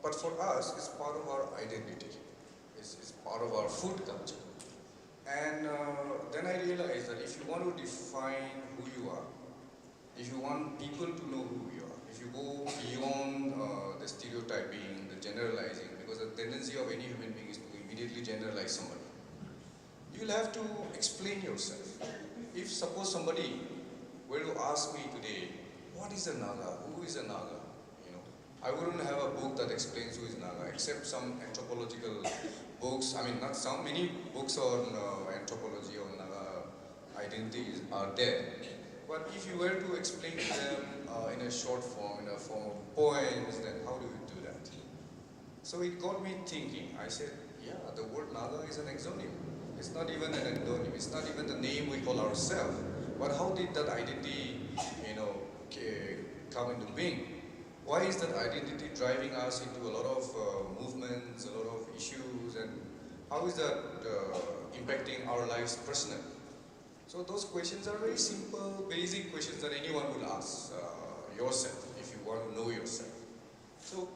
But for us, it's part of our identity. It's part of our food culture. And then I realized that if you want to define who you are, if you want people to know who you are, if you go beyond the stereotyping, the generalizing, because the tendency of any human being is to immediately generalize somebody, you'll have to explain yourself. If suppose somebody were to ask me today, what is a Naga? Who is a Naga? I wouldn't have a book that explains who is Naga, except some anthropological books. I mean, not some, many books on anthropology or Naga identities are there. But if you were to explain them in a short form, in a form of poems, then how do you do that? So it got me thinking. I said, yeah, the word Naga is an exonym. It's not even an endonym. It's not even the name we call ourselves. But how did that identity, come into being? Why is that identity driving us into a lot of movements, a lot of issues, and how is that impacting our lives personally? So those questions are very simple, basic questions that anyone will ask yourself if you want to know yourself. So,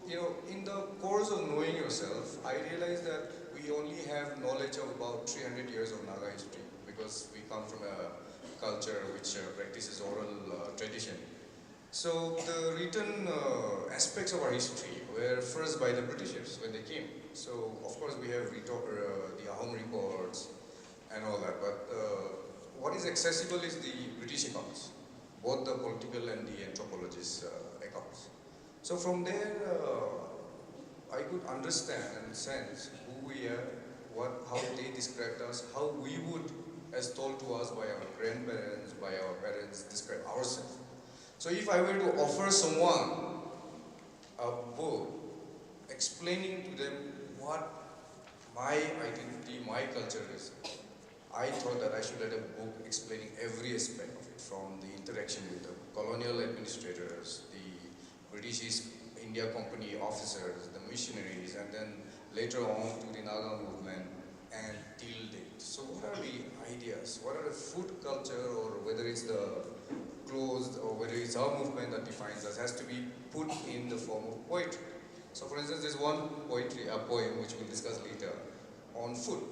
in the course of knowing yourself, I realized that we only have knowledge of about 300 years of Naga history, because we come from a culture which practices oral tradition. So the written aspects of our history were first by the Britishers when they came. So of course we have the Ahom records and all that, but what is accessible is the British accounts, both the political and the anthropologist accounts. So from there I could understand and sense who we are, how they described us, how we would, as told to us by our grandparents, by our parents, describe ourselves. So if I were to offer someone a book explaining to them what my identity, my culture is, I thought that I should write a book explaining every aspect of it, from the interaction with the colonial administrators, the British East India Company officers, the missionaries, and then later on to the Naga movement, and till date. So what are the ideas? What are the food culture, or whether it's the clothes, or whether it's our movement that defines us, has to be put in the form of poetry. So for instance, there's one poem which we'll discuss later on food,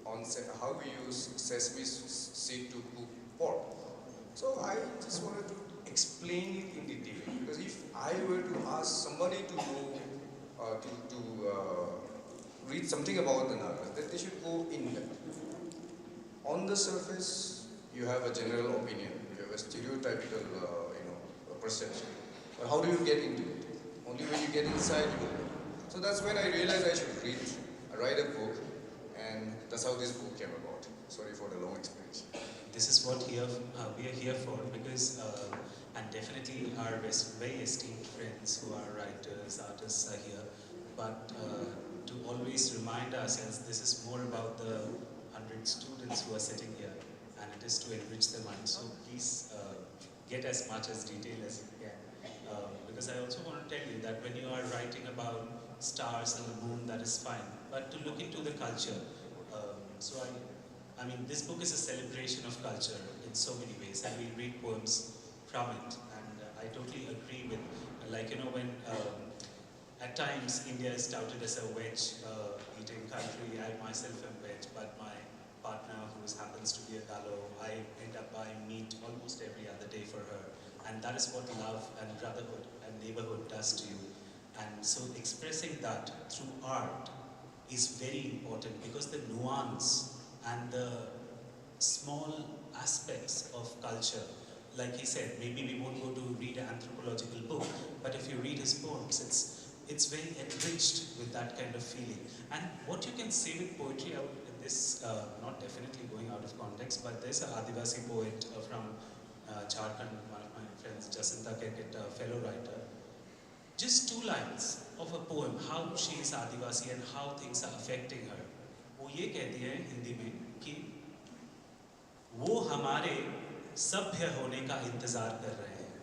on how we use sesame seed to cook pork. So I just wanted to explain it in detail, because if I were to ask somebody to know, read something about the Nagas, that they should go in depth. On the surface, you have a general opinion, you have a stereotypical, perception. But how do you get into it? Only when you get inside, you will know. So that's when I realized I should write a book, and that's how this book came about. Sorry for the long explanation. This is what we are here for, because, and definitely our very esteemed friends who are writers, artists are here, but to always remind ourselves this is more about the 100 students who are sitting here, and it is to enrich their minds. So please get as much as detail as you can. Because I also want to tell you that when you are writing about stars and the moon, that is fine, but to look into the culture. I mean, this book is a celebration of culture in so many ways, and we read poems from it. And I totally agree with, when at times India is touted as a veg-eating country. I myself am veg, but my partner, who happens to be a Dalo, I end up buying meat almost every other day for her. And that is what love and brotherhood and neighborhood does to you. And so expressing that through art is very important, because the nuance and the small aspects of culture, like he said, maybe we won't go to read an anthropological book, but if you read his poems, it's very enriched with that kind of feeling. And what you can say with poetry, not definitely going out of context, but there's an Adivasi poet from Jharkhand, one of my friends, Jacinta Keket, a fellow writer. Just 2 lines of a poem, how she is Adivasi and how things are affecting her. वो ये कहती है हिंदी में कि वो हमारे सभ्य होने का इंतजार कर रहे हैं,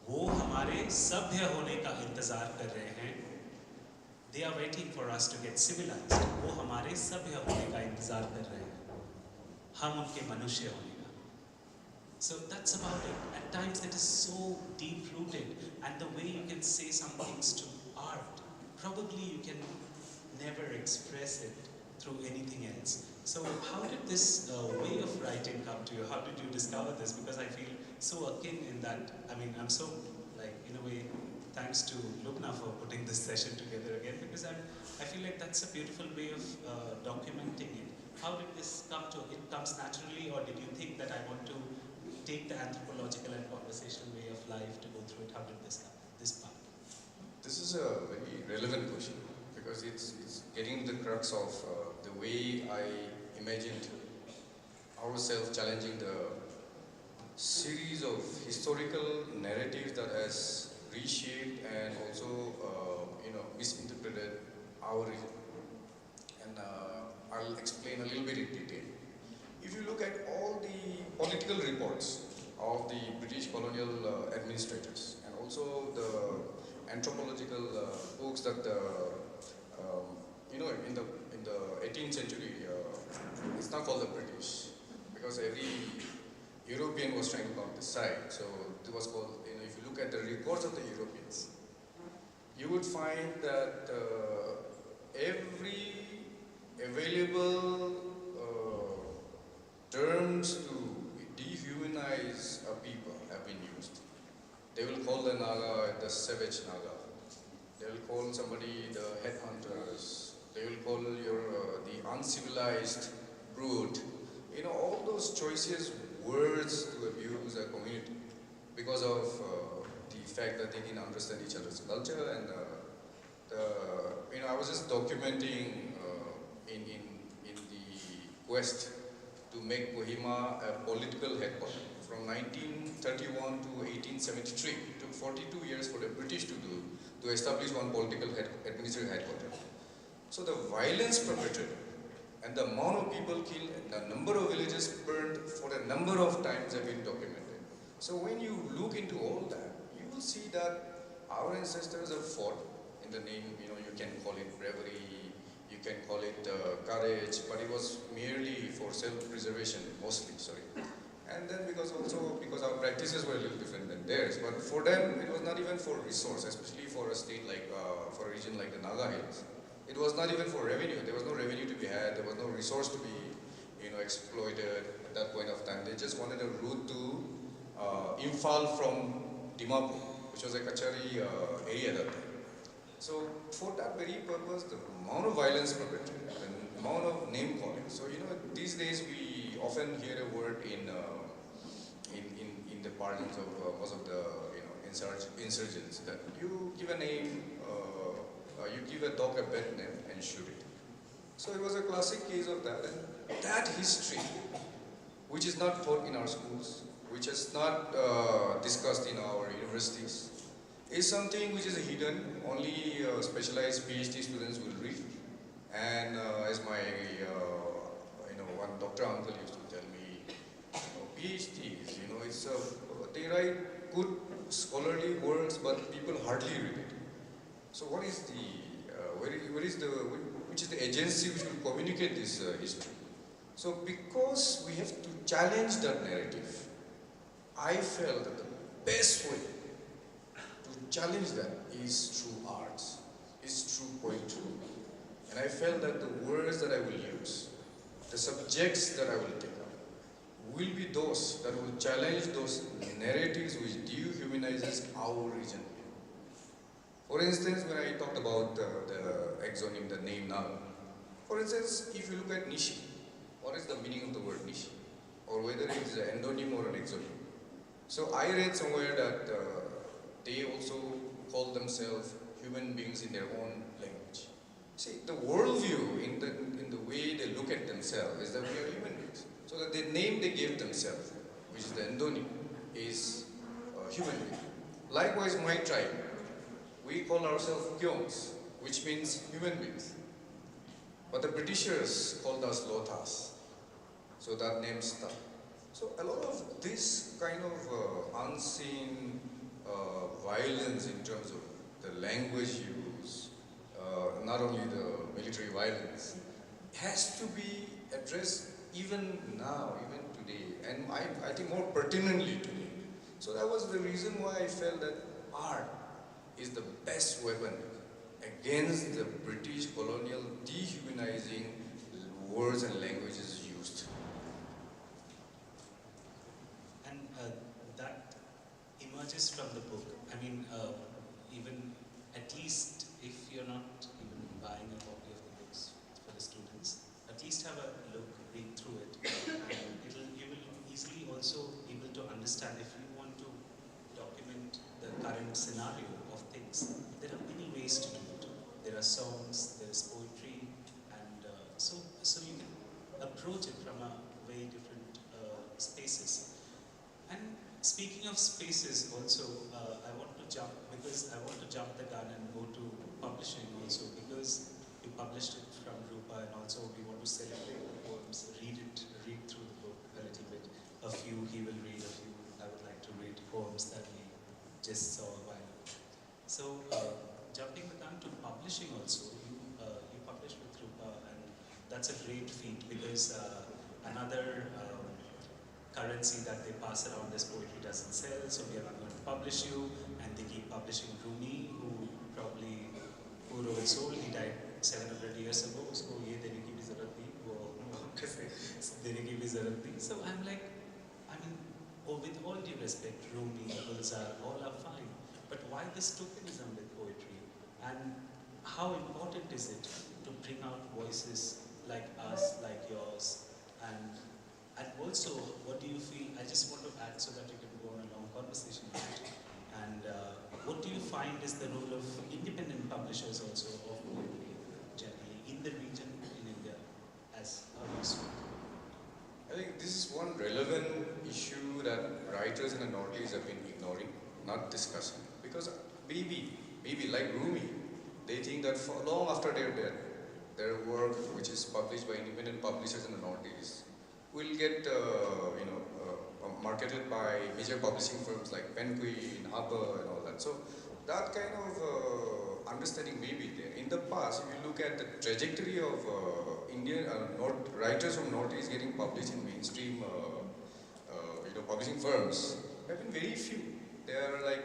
वो हमारे सभ्य होने का इंतजार कर रहे हैं. They are waiting for us to get civilized. वो हमारे सभ्य होने का इंतजार कर रहे हैं, हम उनके मनुष्य होने का. So that's about it. At times it is so deep-rooted, and the way you can say some things to art, probably you can never express it through anything else. So how did this way of writing come to you? How did you discover this? Because I feel so akin in that, I'm so, in a way, thanks to Lubna for putting this session together again, because I feel like that's a beautiful way of documenting it. How did this come to? It comes naturally, or did you think that I want to take the anthropological and conversational way of life to go through it? How did this come, this part? This is a very relevant question, because it's getting the crux of the way I imagined ourselves challenging the series of historical narratives that has reshaped and also misinterpreted our region. And I'll explain a little bit in detail. If you look at all the political reports of the British colonial administrators, and also the anthropological books that in the 18th century, it's not called the British, because every European was trying to come this side. So it was called, if you look at the records of the Europeans, you would find that every available terms to dehumanize a people have been used. They will call the Naga the savage Naga. They will call somebody the headhunters. They will call the uncivilized brute. All those choices words to abuse a community because of the fact that they didn't understand each other's culture. And I was just documenting in the West to make Kohima a political headquarters. From 1931 to 1873, it took 42 years for the British to establish one political administrative headquarters. So the violence perpetrated and the amount of people killed and the number of villages burned for a number of times have been documented. So when you look into all that, you will see that our ancestors have fought in the name, you can call it bravery, You can call it courage, but it was merely for self-preservation, mostly, sorry. And then because our practices were a little different than theirs, but for them it was not even for resource, especially for a state like, for a region like the Naga Hills. It was not even for revenue. There was no revenue to be had. There was no resource to be, exploited at that point of time. They just wanted a route to Imphal from Dimapur, which was a Kachari area that time. So for that very purpose, the amount of violence perpetrated, the amount of name calling. So these days we often hear a word in the parlance of most of the insurgents that you give a name, you give a dog a pet name and shoot it. So it was a classic case of that, and that history, which is not taught in our schools, which is not discussed in our universities, is something which is hidden. Only specialized PhD students will read. And as my one doctor uncle used to tell me, PhDs, they write good scholarly works, but people hardly read it. So what is which is the agency which will communicate this history? So because we have to challenge that narrative, I felt that the best way to challenge that is through arts, is through poetry. And I felt that the words that I will use, the subjects that I will take up, will be those that will challenge those narratives which dehumanizes our region. For instance, when I talked about the exonym, the name now, for instance, if you look at Nishi, what is the meaning of the word Nishi? Or whether it is an endonym or an exonym. So I read somewhere that they also call themselves human beings in their own language. See, the worldview in the way they look at themselves is that we are human beings. So that the name they gave themselves, which is the endonym, is human being. Likewise, my tribe, we call ourselves Kyongs, which means human beings. But the Britishers called us Lothas. So that name stuck. So a lot of this kind of unseen violence in terms of the language used, not only the military violence, has to be addressed even now, even today, and I think more pertinently today. So that was the reason why I felt that art is the best weapon against the British colonial dehumanizing words and languages used. And that emerges from the book. I mean, even at least if you're not even buying a copy of the books for the students, at least have a look, read through it, and you will easily also able to understand if you want to document the current scenario of things. There are many ways to do it. There are songs, there is poetry, and so you can approach it from a very different spaces. And speaking of spaces, also I want to jump the gun and go to publishing also, because you published it from Rupa, and also we want to celebrate the poems, read through the book a little bit. A few he will read, a few I would like to read poems that we just saw a while ago. So jumping the gun to publishing also, you published with Rupa, and that's a great feat, because another currency that they pass around is poetry doesn't sell, so we are not going to publish you, and they keep publishing Rumi, who wrote Soul. He died 700 years ago, so ye dene ki bhi zarat nahi, wo dene ki bhi zarat nahi. So I'm like, with all due respect, Rumi, Gulzar, all are fine, but why this tokenism with poetry? And how important is it to bring out voices like us, like yours, and also, what do you feel, I just want to add so that you can go on a long conversation with it, and what do you find is the role of independent publishers also of poetry generally in the region in India as a resource? I think this is one relevant issue that writers in the Northeast have been ignoring, not discussing. Because maybe like Rumi, they think that for long after their death, their work, which is published by independent publishers in the Northeast, will get marketed by major publishing firms like Penguin, Harper, and all that. So that kind of understanding may be there. In the past, if you look at the trajectory of Indian writers from Northeast getting published in mainstream publishing firms, there have been very few. There are like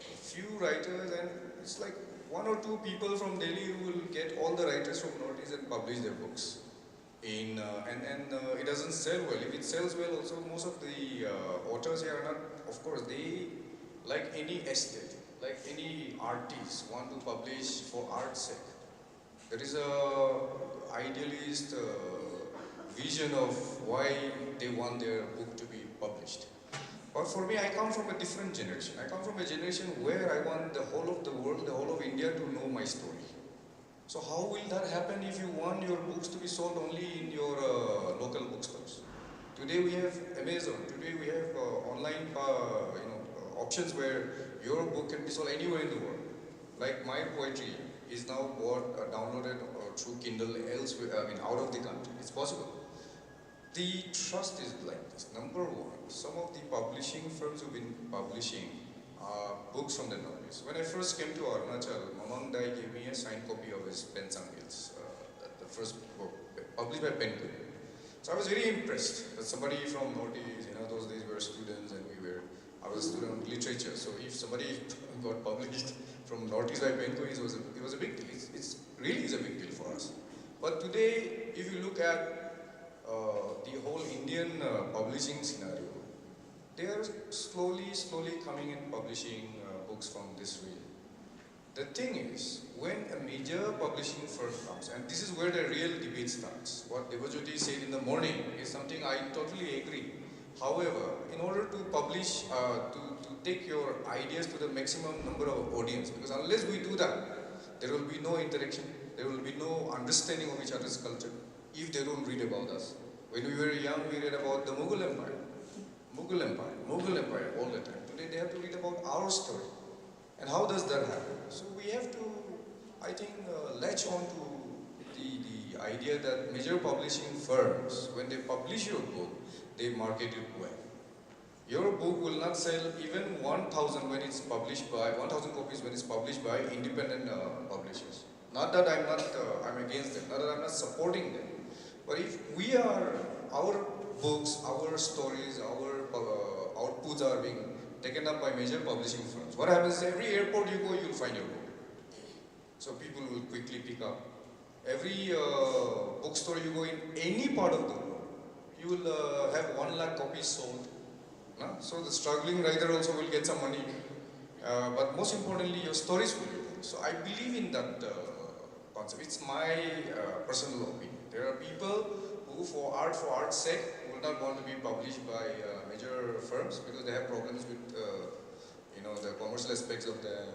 few writers, and it's like one or two people from Delhi who will get all the writers from Northeast and publish their books. And it doesn't sell well. If it sells well, also most of the authors here are not, of course, they, like any estate, like any artist, want to publish for art's sake. There is a idealist vision of why they want their book to be published. But for me, I come from a different generation. I come from a generation where I want the whole of the world, the whole of India to know my story. So how will that happen if you want your books to be sold only in your local bookstores? Today we have Amazon. Today we have online options where your book can be sold anywhere in the world. Like my poetry is now bought, downloaded through Kindle elsewhere, out of the country. It's possible. The trust is like this. Number one, some of the publishing firms who've been publishing books from the Northeast. When I first came to Arunachal, Mamang Dai gave me a signed copy of his Pensang Hills, the first book published by Penguin. So I was very impressed that somebody from Northeast, those days we were students and I was a student of literature. So if somebody got published from Northeast by Penguin, it was a big deal. It's really is a big deal for us. But today, if you look at the whole Indian publishing scenario, they are slowly coming and publishing books from this region. The thing is, when a major publishing firm comes, and this is where the real debate starts. What Devajyoti said in the morning is something I totally agree. However, in order to publish, to take your ideas to the maximum number of audience, because unless we do that, there will be no interaction, there will be no understanding of each other's culture if they don't read about us. When we were young, we read about the Mughal Empire all the time. Today they have to read about our story. And how does that happen? So we have to, I think, latch on to the idea that major publishing firms, when they publish your book, they market it well. Your book will not sell even 1,000 when it's published by, 1,000 copies when it's published by independent publishers. Not that I'm against them, not that I'm not supporting them. But if our books, our stories, our outputs are being taken up by major publishing firms, what happens is every airport you go, you'll find your book. So people will quickly pick up. Every bookstore you go in any part of the world, you will have 1 lakh copies sold. No? So the struggling writer also will get some money. But most importantly, your stories will be good. So I believe in that concept. It's my personal opinion. There are people who, for art's sake, will not want to be published by major firms because they have problems with, the commercial aspects of them,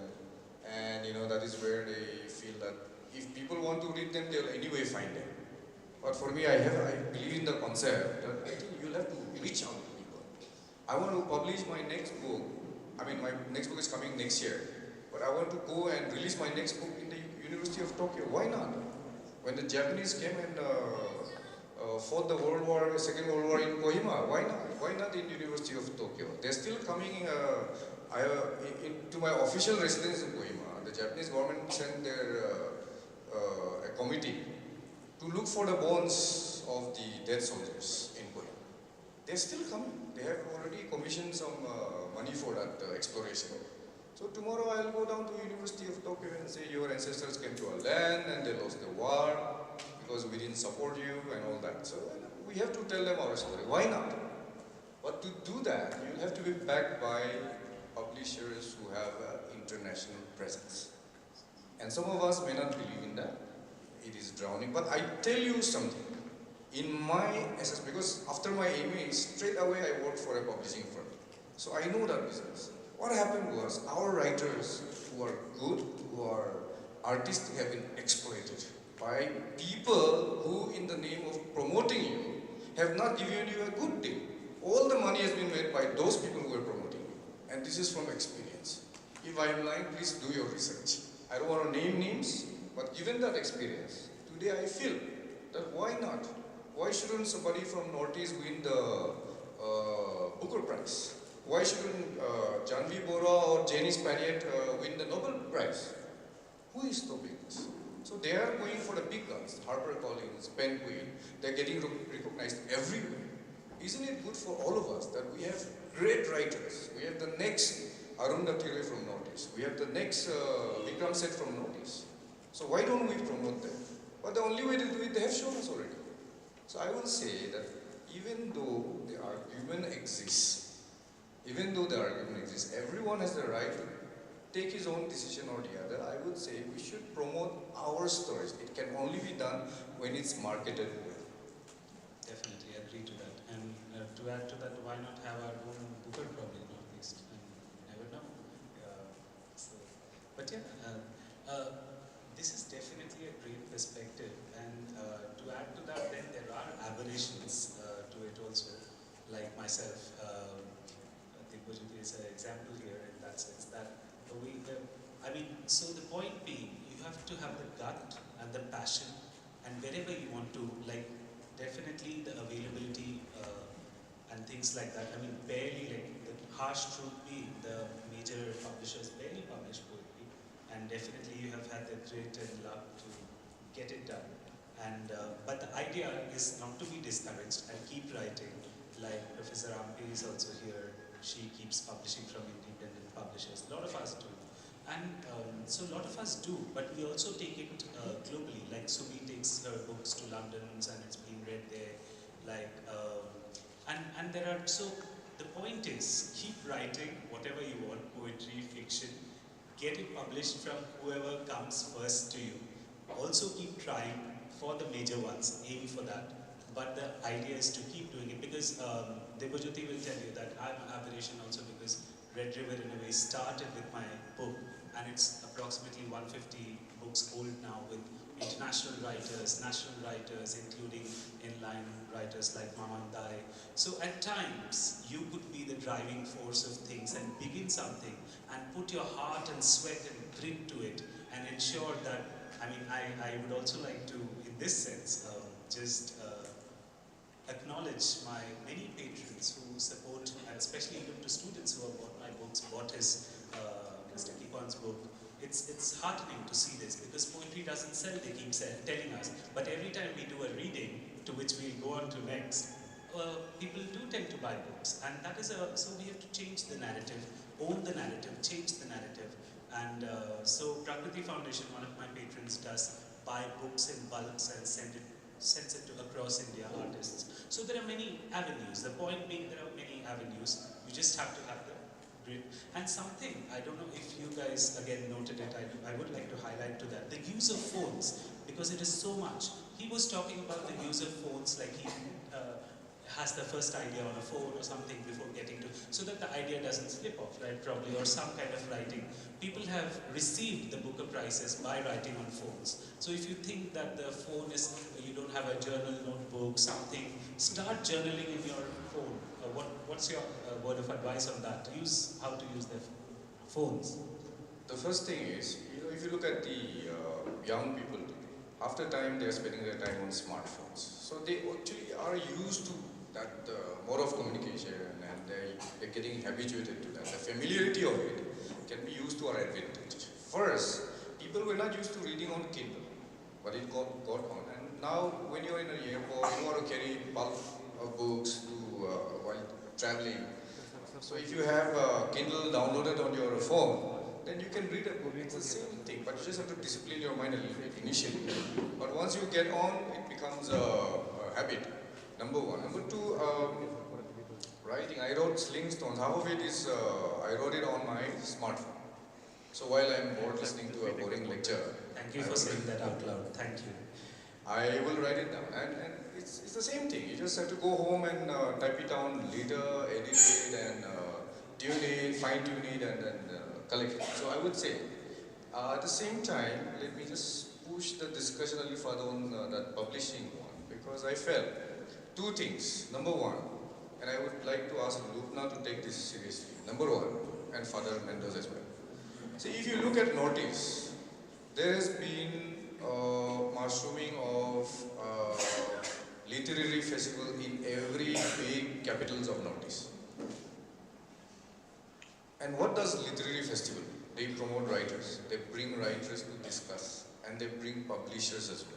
and that is where they feel that if people want to read them, they'll anyway find them. But for me, I believe in the concept that I think you'll have to reach out to people. I want to publish my next book. My next book is coming next year, but I want to go and release my next book in the University of Tokyo. Why not? When the Japanese came and fought the Second World War in Kohima, why not? Why not in University of Tokyo? They're still coming to my official residence in Kohima. The Japanese government sent a committee to look for the bones of the dead soldiers in Kohima. They're still coming. They have already commissioned some money for that exploration. So tomorrow I'll go down to University of Tokyo and say your ancestors came to our land and they lost the war because we didn't support you and all that. So we have to tell them our story. Why not? But to do that, you'll have to be backed by publishers who have international presence. And some of us may not believe in that. It is drowning. But I tell you something. In my essence, because after my MA, straight away I worked for a publishing firm. So I know that business. What happened was, our writers who are good, who are artists, have been exploited by people who, in the name of promoting you, have not given you a good deal. All the money has been made by those people who are promoting you. And this is from experience. If I am lying, please do your research. I don't want to name names, but given that experience, today I feel that why not? Why shouldn't somebody from Northeast win the Booker Prize? Why shouldn't Janvi Bora or Janice Paniet win the Nobel Prize? Who is stopping us? So they are going for the big guns, HarperCollins, Penguin, they're getting recognized everywhere. Isn't it good for all of us that we have great writers? We have the next Arunachal from Northeast. We have the next Vikram Seth from Northeast. So why don't we promote them? But the only way to do it, they have shown us already. So I will say that even though the argument exists, everyone has the right to take his own decision or the other. I would say we should promote our stories. It can only be done when it's marketed well. Definitely agree to that. And to add to that, why not have our own Booker probably Northeast? And you never know. But yeah, this is definitely a great perspective. And to add to that, then there are aberrations to it also. Like myself, Digbajyoti is an example here in that sense that so the point being, you have to have the gut and the passion, and wherever you want to, like, definitely the availability and things like that. I mean, barely, like, the harsh truth being, the major publishers barely publish poetry, and definitely you have had the grit and luck to get it done. And but the idea is not to be discouraged and keep writing. Like Professor Ampi is also here. She keeps publishing from independent publishers. A lot of us do. And so a lot of us do, but we also take it globally. Like Subi takes her books to London and it's being read there. Like, and there are, so the point is, keep writing whatever you want, poetry, fiction, get it published from whoever comes first to you. Also keep trying for the major ones, aim for that. But the idea is to keep doing it, because Digbajyoti will tell you that I'm an aberration also, because Red River in a way started with my book, and it's approximately 150 books old now, with international writers, national writers, including inline writers like Maman Dai. So at times, you could be the driving force of things and begin something and put your heart and sweat and grit to it and ensure that, I mean, I would also like to, in this sense, acknowledge my many patrons who support, and especially even to students who have bought my books, bought his Mr. Kipan's book. It's heartening to see this, because poetry doesn't sell, they keep telling us. But every time we do a reading, to which we'll go on to next, people do tend to buy books. And that is so we have to change the narrative, own the narrative, change the narrative. And so Prakriti Foundation, one of my patrons, does buy books in bulks and sends it to across India artists. So there are many avenues. The point being, there are many avenues. You just have to have the grit. And something, I don't know if you guys again noted it, I would like to highlight to that, the use of phones, because it is so much. He was talking about the use of phones, like he has the first idea on a phone or something before getting to, so that the idea doesn't slip off, right, probably, or some kind of writing. People have received the Booker Prizes by writing on phones. So if you think that the phone is, you don't have a journal, notebook, something, start journaling in your phone. What's your word of advice on that? How to use the phones? The first thing is, if you look at the young people today, after time they are spending their time on smartphones. So they actually are used to that mode of communication, and they're getting habituated to that. The familiarity of it can be used to our advantage. First, people were not used to reading on Kindle, but it got on. And now when you're in an airport, you want to carry bulk of books to while traveling. So if you have Kindle downloaded on your phone, then you can read a book. It's the same thing, but you just have to discipline your mind a little bit initially. But once you get on, it becomes a habit. Number one. Number two, writing. I wrote Sling Stones. Half of it is, I wrote it on my smartphone. So while I'm bored listening to a boring lecture, thank you for saying that out loud. Thank you. I will write it down. And it's the same thing. You just have to go home and type it down later, edit it, and tune it, fine tune it, and then collect it. So I would say, at the same time, let me just push the discussion a little further on that publishing one, because I felt two things. Number one, and I would like to ask Lupna to take this seriously. Number one, and Father Mendoza as well. See, if you look at Northeast, there has been mushrooming of literary festival in every big capitals of Northeast. And what does literary festival they promote writers, they bring writers to discuss, and they bring publishers as well.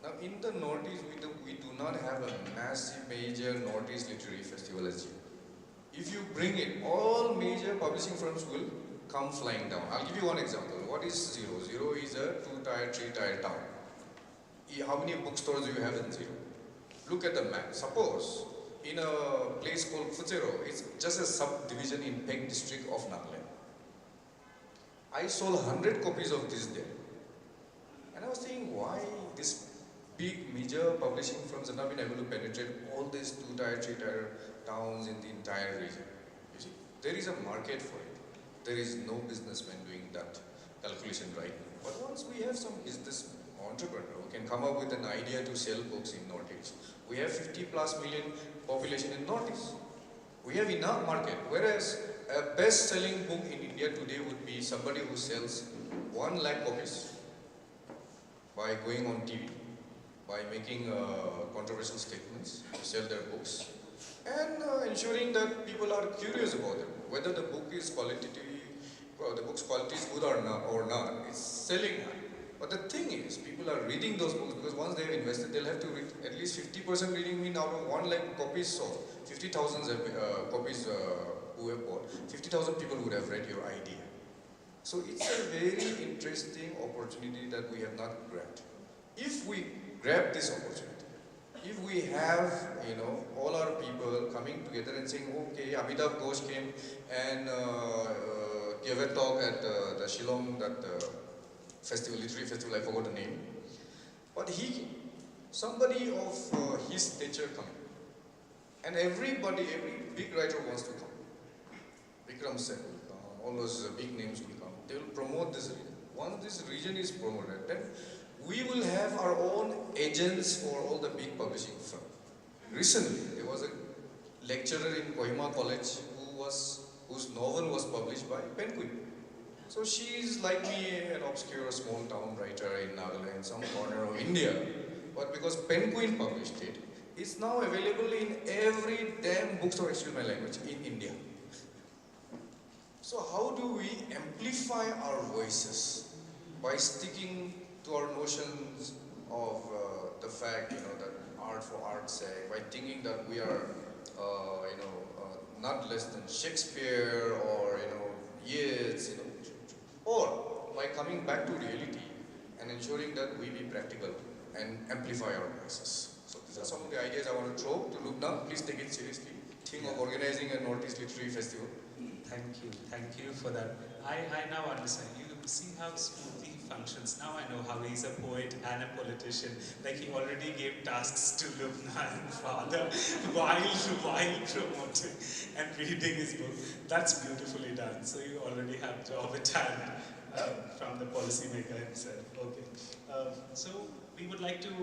Now in the Northeast, we do not have a massive major Northeast literary festival as Ziro. If you bring it, all major publishing firms will come flying down. I'll give you one example. What is Ziro? Ziro is a 2-tier, 3-tier town. How many bookstores do you have in Ziro? Look at the map. Suppose in a place called Futsero, it's just a subdivision in Peng district of Nagaland. I sold 100 copies of this there. And I was thinking, why this big major publishing firms have not been able to penetrate all these 2-tier, 3-tier towns in the entire region. You see, there is a market for it. There is no businessman doing that calculation right now. But once we have some business entrepreneur who can come up with an idea to sell books in Northeast, we have 50+ million population in Northeast. We have enough market. Whereas a best-selling book in India today would be somebody who sells 1 lakh copies by going on TV, by making controversial statements to sell their books, and ensuring that people are curious about it, whether the book is the book's quality is good or not. It's selling. But the thing is, people are reading those books because once they have invested, they'll have to read at least 50% reading mean out of 1 lakh copies sold, 50,000 copies who have bought, 50,000 people would have read your idea. So it's a very interesting opportunity that we have not grabbed. If we grab this opportunity, if we have, all our people coming together and saying, okay, Amitabh Ghosh came and gave a talk at the Shillong, literary festival, I forgot the name. But somebody of his stature coming. And every big writer wants to come. Vikram Sen will come, all those big names will come. They will promote this region. Once this region is promoted, then we will have our own agents for all the big publishing firms. Recently, there was a lecturer in Kohima College whose novel was published by Penguin. So she is like me, an obscure small town writer in Nagaland, some corner of India. But because Penguin published it, it's now available in every damn bookstore, excuse my language, in India. So how do we amplify our voices? By sticking to our notions of the fact, that art for art's sake, by thinking that we are, not less than Shakespeare or, Yeats, or by coming back to reality and ensuring that we be practical and amplify our voices. So these are some of the ideas I want to throw to Lubna. Please take it seriously. Think of organizing a Northeast Literary Festival. Thank you for that. I now understand. You see how smoothly he functions. Now I know how he's a poet and a politician. Like he already gave tasks to Lubna and Father while promoting and reading his book. That's beautifully done. So you already have job at hand from the policymaker himself. Okay. So we would like to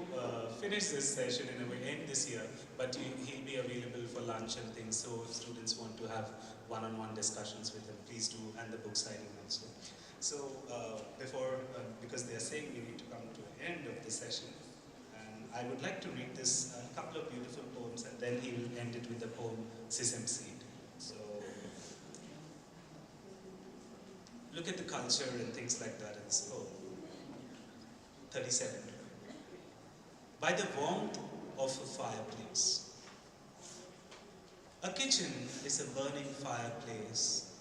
finish this session in a way, end this year, but he'll be available for lunch and things. So if students want to have one-on-one discussions with him, please do, and the book signing also. So because they are saying we need to come to an end of the session, and I would like to read this couple of beautiful poems, and then he will end it with the poem Sesame Seed. So look at the culture and things like that in this poem. 37. By the warmth of a fireplace. A kitchen is a burning fireplace,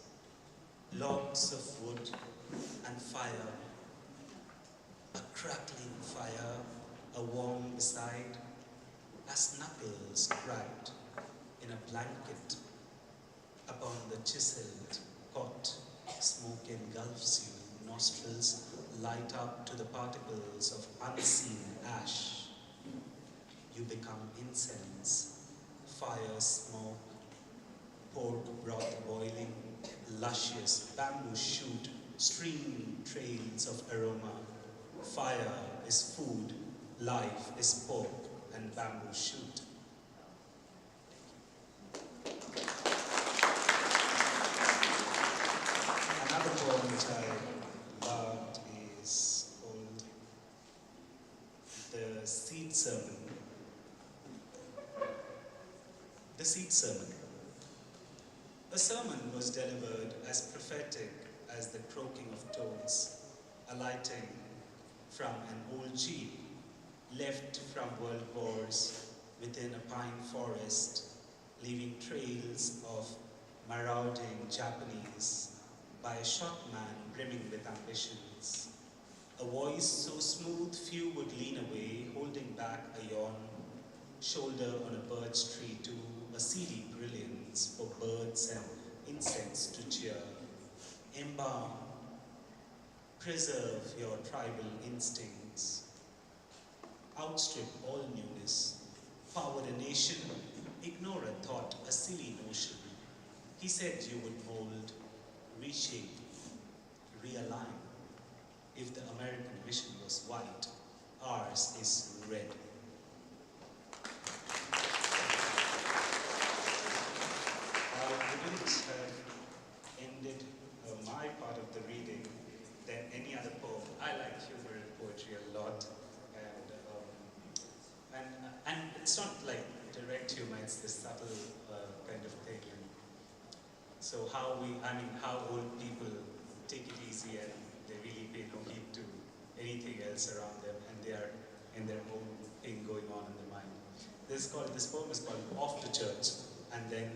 logs of wood and fire, a crackling fire, a warm beside, as knuckles cracked in a blanket upon the chiseled cot. Smoke engulfs you, nostrils light up to the particles of unseen ash. You become incense, fire, smoke, pork broth boiling, luscious bamboo shoot, streaming trails of aroma. Fire is food, life is pork and bamboo shoot. Another poem which I loved is called The Seed Sermon. The Seed Sermon. A sermon was delivered as prophetic as the croaking of toads, alighting from an old jeep left from world wars within a pine forest, leaving trails of marauding Japanese by a short man brimming with ambitions. A voice so smooth few would lean away, holding back a yawn, shoulder on a birch tree to a seedy brilliance for birds and insects to cheer. Embalm, preserve your tribal instincts. Outstrip all newness. Forward a nation, ignore a thought, a silly notion. He said you would mold, reshape, realign. If the American vision was white, ours is red. I wouldn't have ended my part of the reading than any other poem. I like humor and poetry a lot, and it's not like direct humor; it's this subtle kind of thing. And so how old people take it easy and they really pay no heed to anything else around them, and they are in their own thing going on in their mind. This poem is called "Off to Church," and then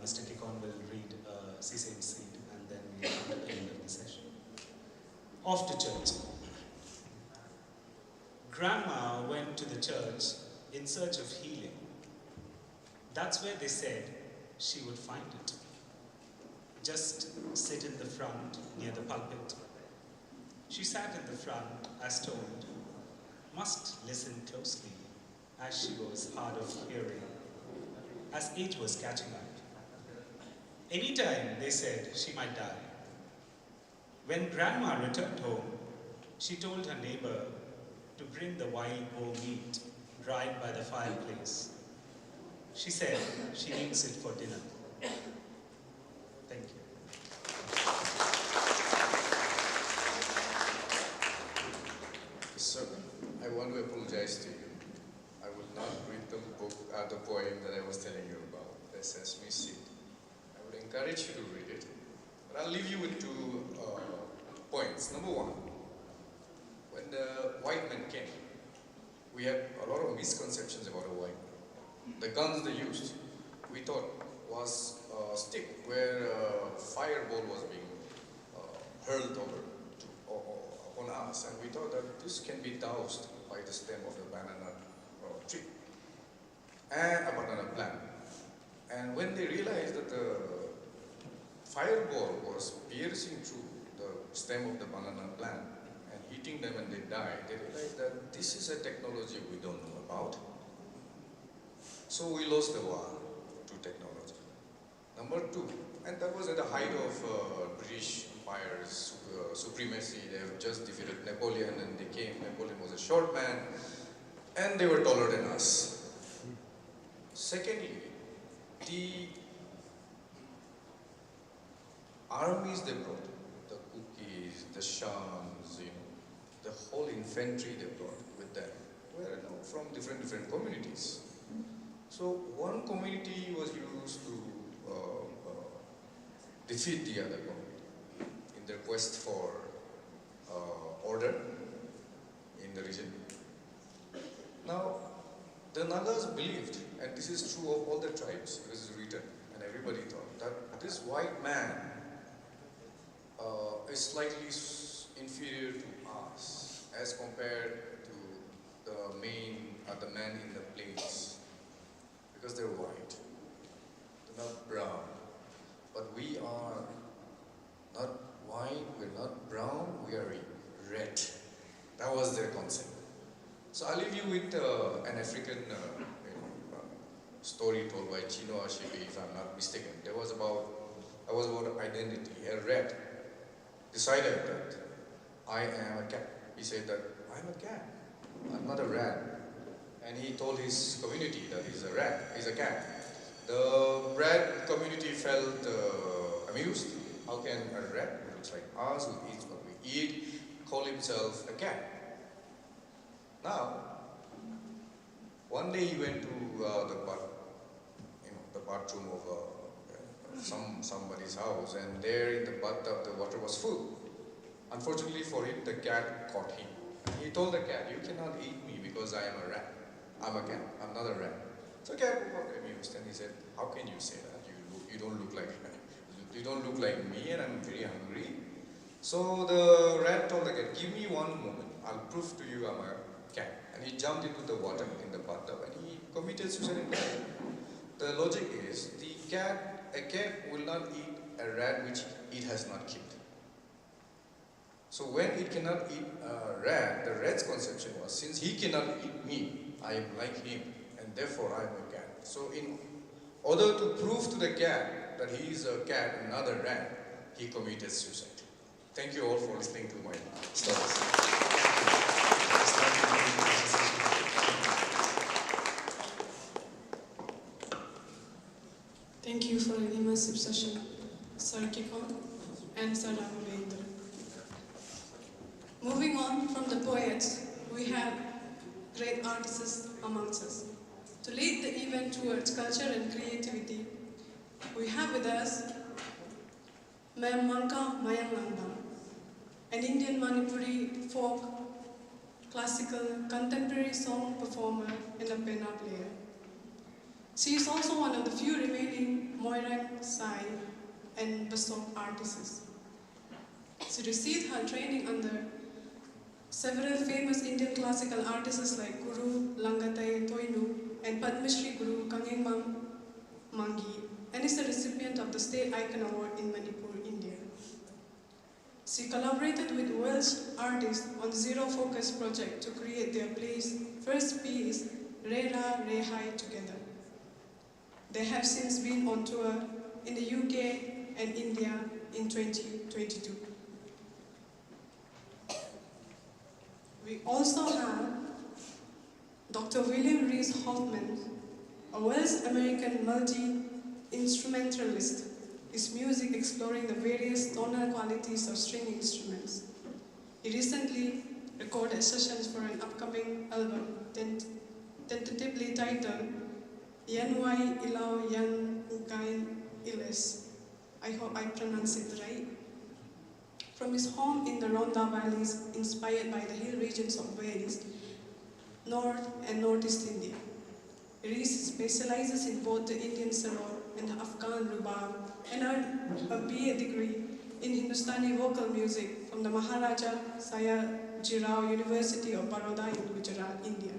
Mr. Kikon will read Sisame Seed, and then we come to the end of the session. Off to church. Grandma went to the church in search of healing. That's where they said she would find it. Just sit in the front near the pulpit. She sat in the front as told, must listen closely as she was hard of hearing, as age was catching up. Anytime, they said, she might die. When Grandma returned home, she told her neighbor to bring the wild boar meat dried by the fireplace. She said she needs it for dinner. Thank you. Sir, I want to apologize to you. I would not read the poem that I was telling you about, the Sesame Seed. I would encourage you to read it, but I'll leave you with two points. Number one, when the white men came, we had a lot of misconceptions about the white men. The guns they used, we thought was a stick where a fireball was being hurled upon us, and we thought that this can be doused by the stem of the banana tree and a banana plant. And when they realized that the fireball was piercing through the stem of the banana plant and hitting them and they died, they realized that this is a technology we don't know about. So we lost the war to technology. Number two, and that was at the height of British Empire's supremacy. They have just defeated Napoleon and they came. Napoleon was a short man and they were taller than us. Secondly, the armies they brought, the cookies, the shams, the whole infantry they brought with them were from different communities. So one community was used to defeat the other community in their quest for order in the region. Now, the Nagas believed, and this is true of all the tribes, this is written, and everybody thought that this white man is slightly inferior to us as compared to the man in the plains, because they're white, they're not brown. But we are not white, we're not brown, we are red. That was their concept. So I'll leave you with an African story told by Chino Achebe, if I'm not mistaken. That was about identity. A rat decided that I am a cat. He said that I'm a cat, I'm not a rat. And he told his community that he's a rat, he's a cat. The rat community felt amused. How can a rat, who looks like us, who eats what we eat, call himself a cat? Now, one day he went to the bathroom of somebody's house, and there in the bathtub the water was full. Unfortunately for him, the cat caught him. He told the cat, "You cannot eat me because I am a rat. I'm a cat. I'm not a rat." So cat got amused and he said, "How can you say that? You don't look like you don't look like me, and I'm very hungry." So the rat told the cat, "Give me one moment. I'll prove to you I'm a cat." And he jumped into the water in the bathtub and he committed suicide and died. The logic is a cat will not eat a rat which it has not killed. So when it cannot eat a rat, the rat's conception was, since he cannot eat me, I am like him, and therefore I am a cat. So in order to prove to the cat that he is a cat and not a rat, he committed suicide. Thank you all for listening to my stories. Thank you for an immersive session, Sir Kikon and Sir Raghuvendra. Moving on from the poets, we have great artists amongst us. To lead the event towards culture and creativity, we have with us Ma'am Manka Mayanglangdam, an Indian Manipuri folk, classical, contemporary song performer and a penna player. She is also one of the few remaining Moirang, Sai and Basok artists. She received her training under several famous Indian classical artists like Guru Langatai Toinu and Padma Shri Guru Kangengmang Mangi, and is the recipient of the State Icon Award in Manipur, India. She collaborated with Welsh artists on Ziro Focus project to create their first piece, Rera Rehai together. They have since been on tour in the UK and India in 2022. We also have Dr. William Rees Hoffman, a Welsh-American multi-instrumentalist, his music exploring the various tonal qualities of string instruments. He recently recorded sessions for an upcoming album, tentatively titled Yanwai Ilau Yan Ukain Iles. I hope I pronounce it right. From his home in the Rhondda Valleys, inspired by the hill regions of Wales, North and Northeast India. Rees specializes in both the Indian sarod and the Afghan rubab, and earned a BA degree in Hindustani vocal music from the Maharaja Sayajirao University of Baroda in Gujarat, India,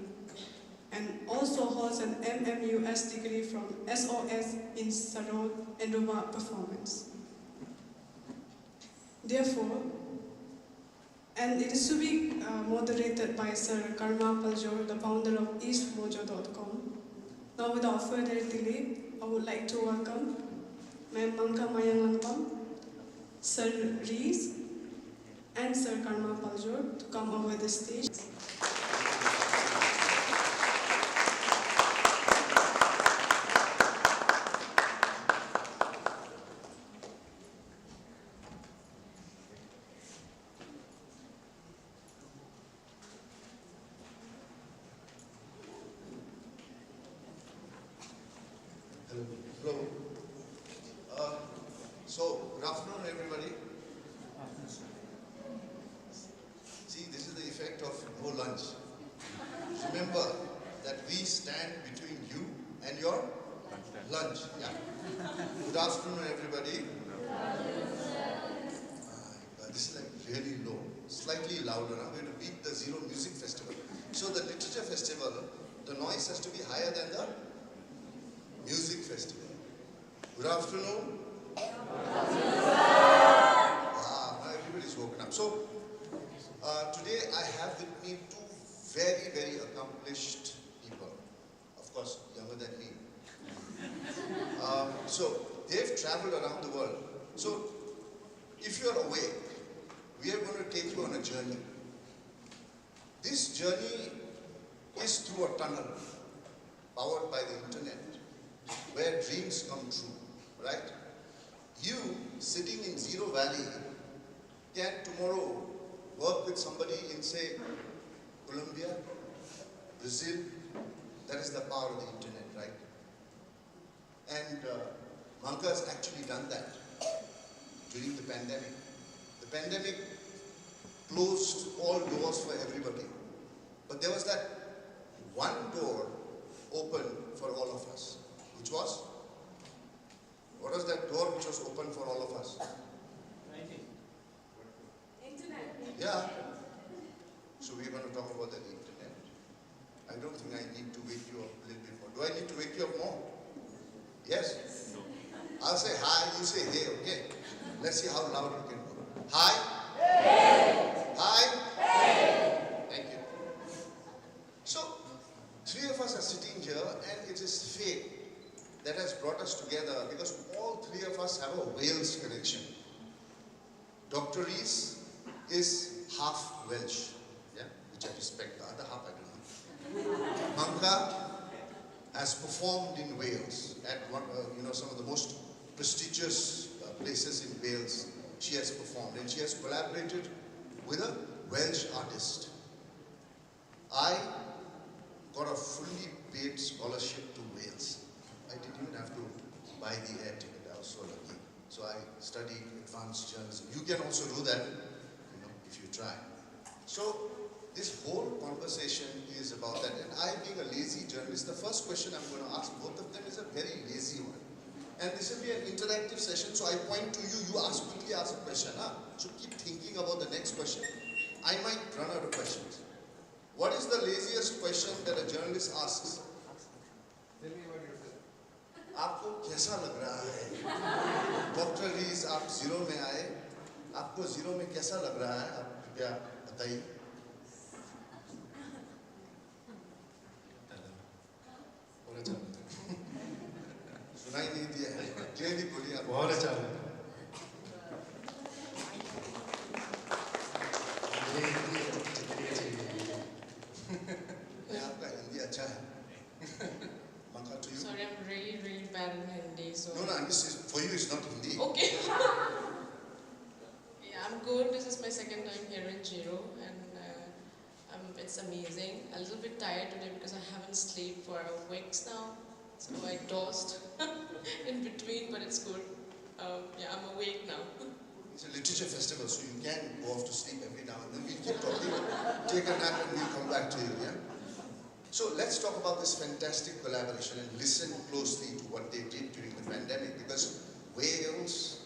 and also holds an MMUS degree from SOS in sarod and rubab performance. Therefore, and it is to be moderated by Sir Karma Paljor, the founder of eastmojo.com. Now, without further delay, I would like to welcome Ma'am Manka Mayanglangdam, Sir Rees, and Sir Karma Paljor to come over the stage. Hello. So, good afternoon, everybody. See, this is the effect of no lunch. Remember that we stand between you and your lunch. Yeah. Good afternoon, everybody. This is like really low, slightly louder. I'm going to beat the Ziro Music Festival. So, the Literature Festival, the noise has to be higher than the Music Festival. Good afternoon. Everybody's woken up. So, today I have with me two very, very accomplished people. Of course, younger than me. So, they've traveled around the world. So, if you're awake, we are going to take you on a journey. This journey is through a tunnel powered by the internet, where dreams come true, right? You, sitting in Ziro Valley, can tomorrow work with somebody in, say, Colombia, Brazil. That is the power of the internet, right? And Manka has actually done that during the pandemic. The pandemic closed all doors for everybody. But there was that one door open for all of us, which was, what was that door which was open for all of us? Internet. Yeah. So we're going to talk about the internet. I don't think I need to wake you up a little bit more. Do I need to wake you up more? Yes? No. I'll say hi, you say hey, okay? Let's see how loud you can go. Hi? Hey! Hi? Hey! Thank you. So, three of us are sitting here and it is fate that has brought us together because all three of us have a Wales connection. Dr. Rees is half Welsh, yeah, which I respect. The other half I don't know. Manka has performed in Wales at one, some of the most prestigious places in Wales. She has performed and she has collaborated with a Welsh artist. I got a fully paid scholarship to Wales. I didn't even have to buy the air ticket. I was so lucky. So I studied advanced journalism. You can also do that, if you try. So this whole conversation is about that. And I, being a lazy journalist, the first question I'm going to ask both of them is a very lazy one. And this will be an interactive session, so I point to you, you quickly ask a question. So keep thinking about the next question. I might run out of questions. What is the laziest question that a journalist asks? Tell me about yourself. आपको कैसा लग रहा है? Doctor रीज आप zero में आए, आपको zero में कैसा लग रहा है? आप कृपया बताइए. सुनाई नहीं दिया है. क्लियरली बोलिए आप. बहुत अच्छा लगा. आपका हिंदी अच्छा है. Manka, to you? Sorry, I'm really bad in Hindi. So No, for you it's not Hindi. okay. Yeah, I'm good. This is my second time here in Ziro, and it's amazing. A little bit tired today because I haven't slept for weeks now. So I dozed in between, but it's good. Yeah, I'm awake now. It's a literature festival, so you can go off to sleep every now and then. We'll keep talking, take a nap, and we'll come back to you, yeah? So let's talk about this fantastic collaboration and listen closely to what they did during the pandemic, because Wales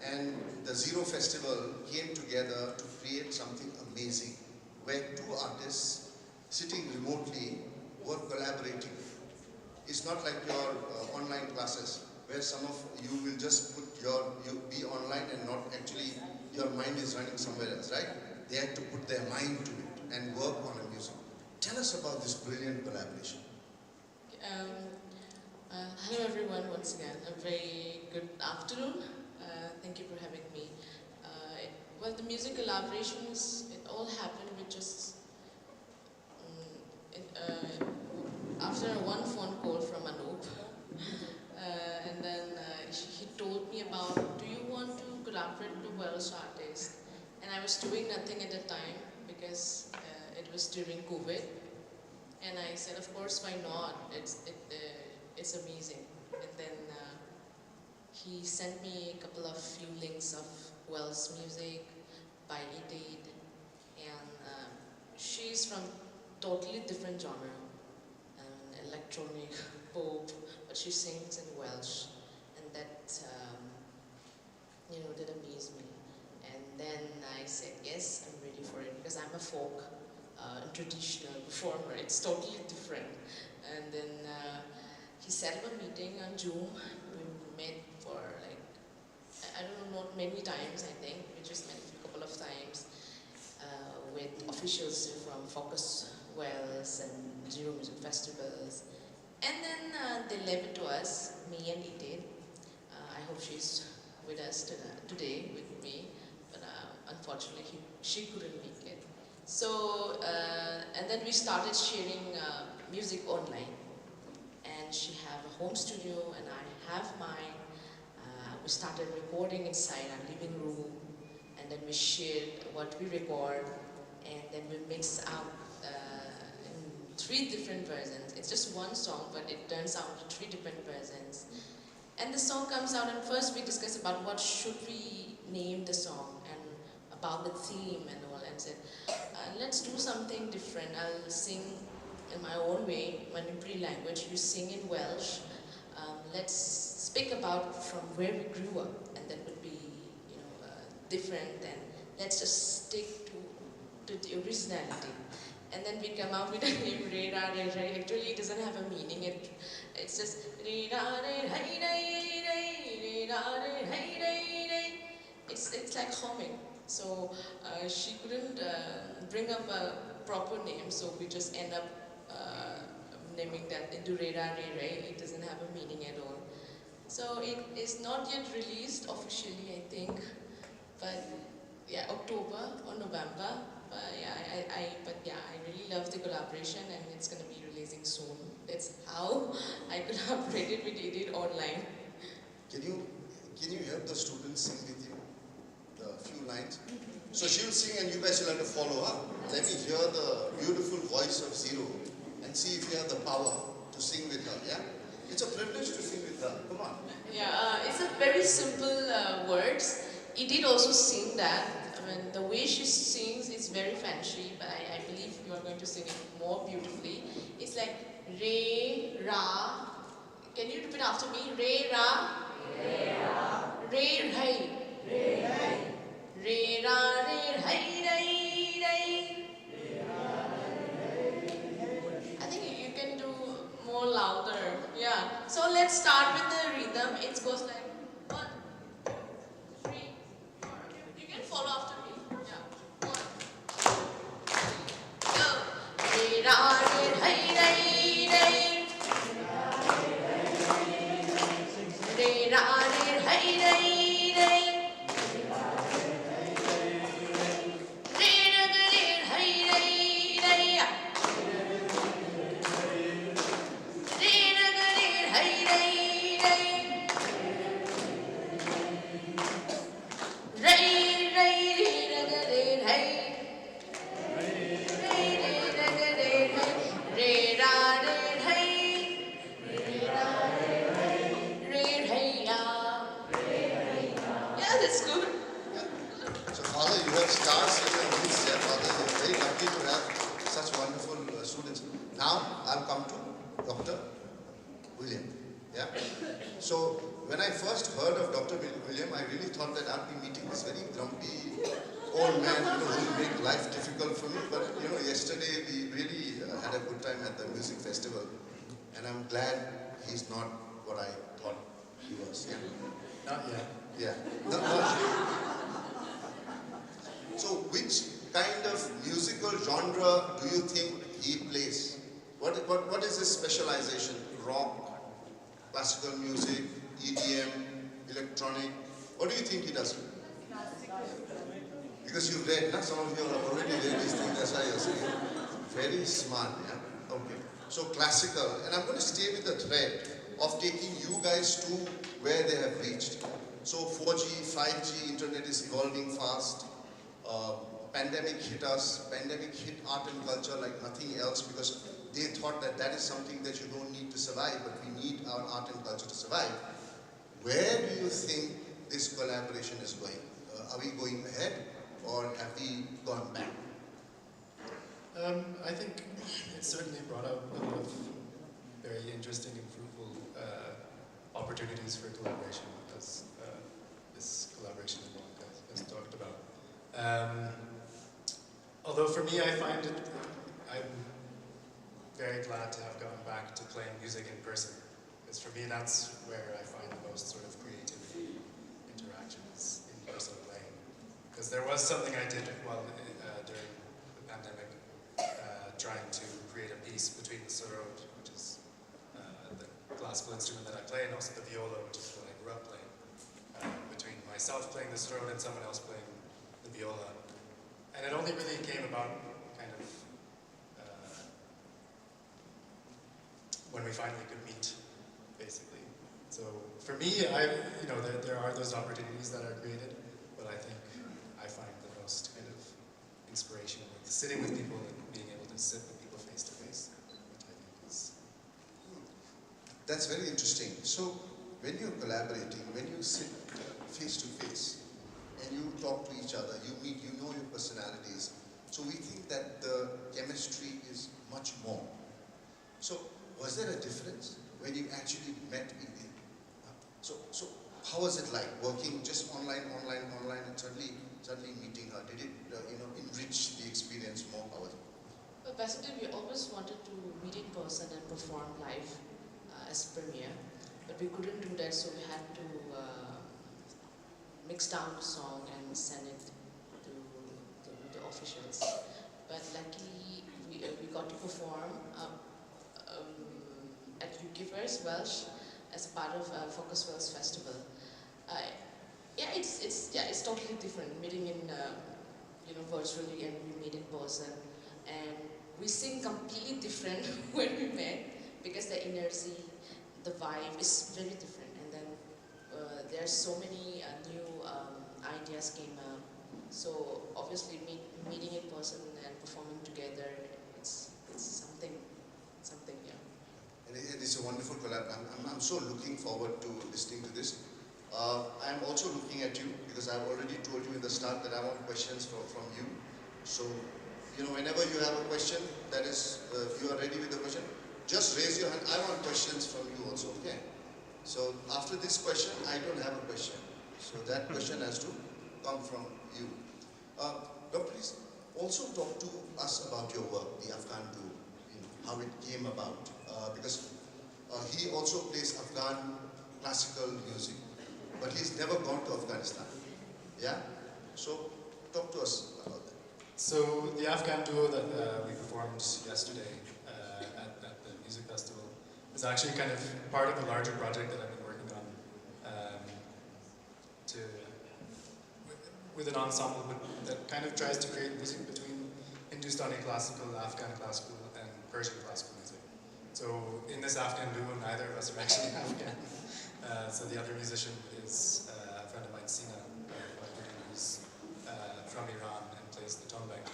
and the Ziro Festival came together to create something amazing, where two artists sitting remotely were collaborating. It's not like your online classes, where some of you will just be online and not actually, your mind is running somewhere else, right? They had to put their mind to it and work on a music. Tell us about this brilliant collaboration. Hello everyone, once again. A very good afternoon. Thank you for having me. Well, the music collaborations, it all happened with just after one phone call from Anup. And then he told me about, do you want to collaborate with a Welsh artist? And I was doing nothing at the time because it was during COVID. And I said, of course, why not? It's amazing. And then he sent me a couple of few links of Welsh music by Edith. And she's from totally different genre. Electronic, pop, but she sings in Welsh. And that, that amazed me. And then I said, yes, I'm ready for it, because I'm a folk, traditional performer. It's totally different. And then he set up a meeting on Zoom. We met for I don't know, not many times, I think. We just met a couple of times with officials from Focus Wales and Ziro Music Festivals. And then they left it to us, me and Edith. I hope she's with us today with me, but unfortunately she couldn't make it. So, and then we started sharing music online. And she have a home studio and I have mine. We started recording inside our living room, and then we shared what we record, and then we mix out in 3 different versions. It's just one song, but it turns out to 3 different versions. And the song comes out, and first we discuss about what should we name the song and about the theme and all, and said, let's do something different. I'll sing in my own way, Manipuri language. You sing in Welsh. Let's speak about from where we grew up, and that would be, different. And let's just stick to the originality. And then we come out with the name Re Ra Re Re. Actually, it doesn't have a meaning. It's just Re Ra Re Re Re Re Ra Re Re Re. It's like humming. So she couldn't bring up a proper name, so we just end up naming that into Re Ra Re Re. It doesn't have a meaning at all. So it is not yet released officially, I think, but yeah, October or November. I really love the collaboration, and it's going to be releasing soon. That's how I collaborated with Edith online. Can you help the students sing with you the few lines? So she'll sing and you guys will have to follow her. Let me hear the beautiful voice of Ziro and see if you have the power to sing with her, yeah? It's a privilege to sing with her. Come on. Yeah, it's a very simple words. Edith also sing that. I mean, the way she sings is very fancy, but I believe you are going to sing it more beautifully. It's like Re, Ra. Can you repeat after me? Re, Ra. Re, Ra. Re, Rai. Re, Rai. Re, Ra, Re, Rai, Rai, Rai. I think you can do more louder. Yeah. So let's start with the rhythm. It goes like 1, 2, 3, 4. You can follow after me. Yeah. 1, 2, go. Re, Ra, Re, Rai, Rai, Rai. Re, Ra, Re, Rai, Rai, Rai. So Father, you have stars in your midst, yeah, Father. You're very lucky to have such wonderful students. Now I'll come to Dr. William. Yeah. So when I first heard of Dr. William, I really thought that I'd be meeting this very grumpy old man, who will make life difficult for me. But yesterday we really had a good time at the music festival, and I'm glad he's not what I thought he was. Yeah. Not yet. Yeah. Not yet. So which kind of musical genre do you think he plays? What is his specialization? Rock, classical music, EDM, electronic? What do you think he does? Because you've read, some of you have already read these things, that's why you're saying. Very smart, yeah? Okay. So classical, and I'm going to stay with the thread of taking you guys to where they have reached. So 4G, 5G, internet is evolving fast. Pandemic hit us. Pandemic hit art and culture like nothing else, because they thought that is something that you don't need to survive, but we need our art and culture to survive. Where do you think this collaboration is going? Are we going ahead, or have we gone back? I think it certainly brought up a lot of very interesting and fruitful opportunities for collaboration, as this collaboration has talked about. Although for me, I'm very glad to have gone back to playing music in person, because for me that's where I find the most sort of creativity interactions in person playing. Because there was something I did during the pandemic, trying to create a piece between the Sarod, which is the classical instrument that I play, and also the viola, which is what I grew up playing, between myself playing the Sarod and someone else playing the viola. And it only really came about kind of when we finally could meet, basically. So for me, there are those opportunities that are created, but I think I find the most kind of inspiration with sitting with people and being able to sit with people face to face, which I think is... That's very interesting. So when you're collaborating, when you sit face to face and you talk to each other, you meet, you know your personalities. So we think that the chemistry is much more. So was there a difference when you actually met in the, so how was it like working just online, and suddenly meeting her? Did it, enrich the experience more? How was it? Well, basically, we always wanted to meet in person and perform live as premiere, but we couldn't do that, so we had to mix down the song and send it to the officials. But luckily, we got to perform at UKVers Welsh as part of Focus Welsh Festival. Yeah, it's totally different meeting in virtually, and we meet in person, and we sing completely different when we met, because the energy, the vibe is very different. And then there are so many new ideas came up. So obviously meeting in person and performing together, it's something, yeah. And it's a wonderful collab. I'm so looking forward to listening to this. I'm also looking at you because I've already told you in the start that I want questions from you. So, whenever you have a question, that is, you are ready with the question, just raise your hand. I want questions from you also, okay? So, after this question, I don't have a question. So, that question has to come from you. Doctor, please also talk to us about your work, the Afghan Duo, how it came about. Because he also plays Afghan classical music, but he's never gone to Afghanistan. Yeah? So, talk to us about that. So the Afghan duo that we performed yesterday at the music festival is actually kind of part of a larger project that I've been working on with an ensemble that kind of tries to create music between Hindustani classical, Afghan classical, and Persian classical music. So in this Afghan duo, neither of us are actually Afghan. So the other musician is a friend of mine, Sina, who's from Iran and plays the tombak.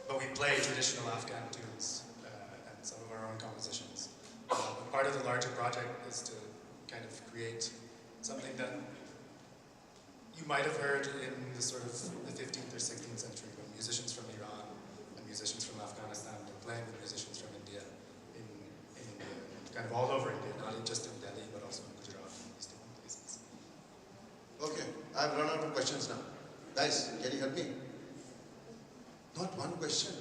But we play traditional Afghan tunes and some of our own compositions. Part of the larger project is to kind of create something that you might have heard in the sort of the 15th or 16th century, when musicians from Iran and musicians from Afghanistan were playing with musicians from India in India, kind of all over India, not just in Delhi, but also in Gujarat and these different places. Okay, I've run out of questions now. Guys, can you help me? Not one question.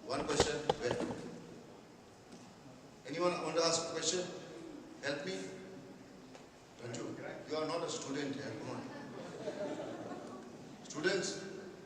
One question? Where? Anyone want to ask a question? Help me? Don't you? You are not a student here, come on. Students?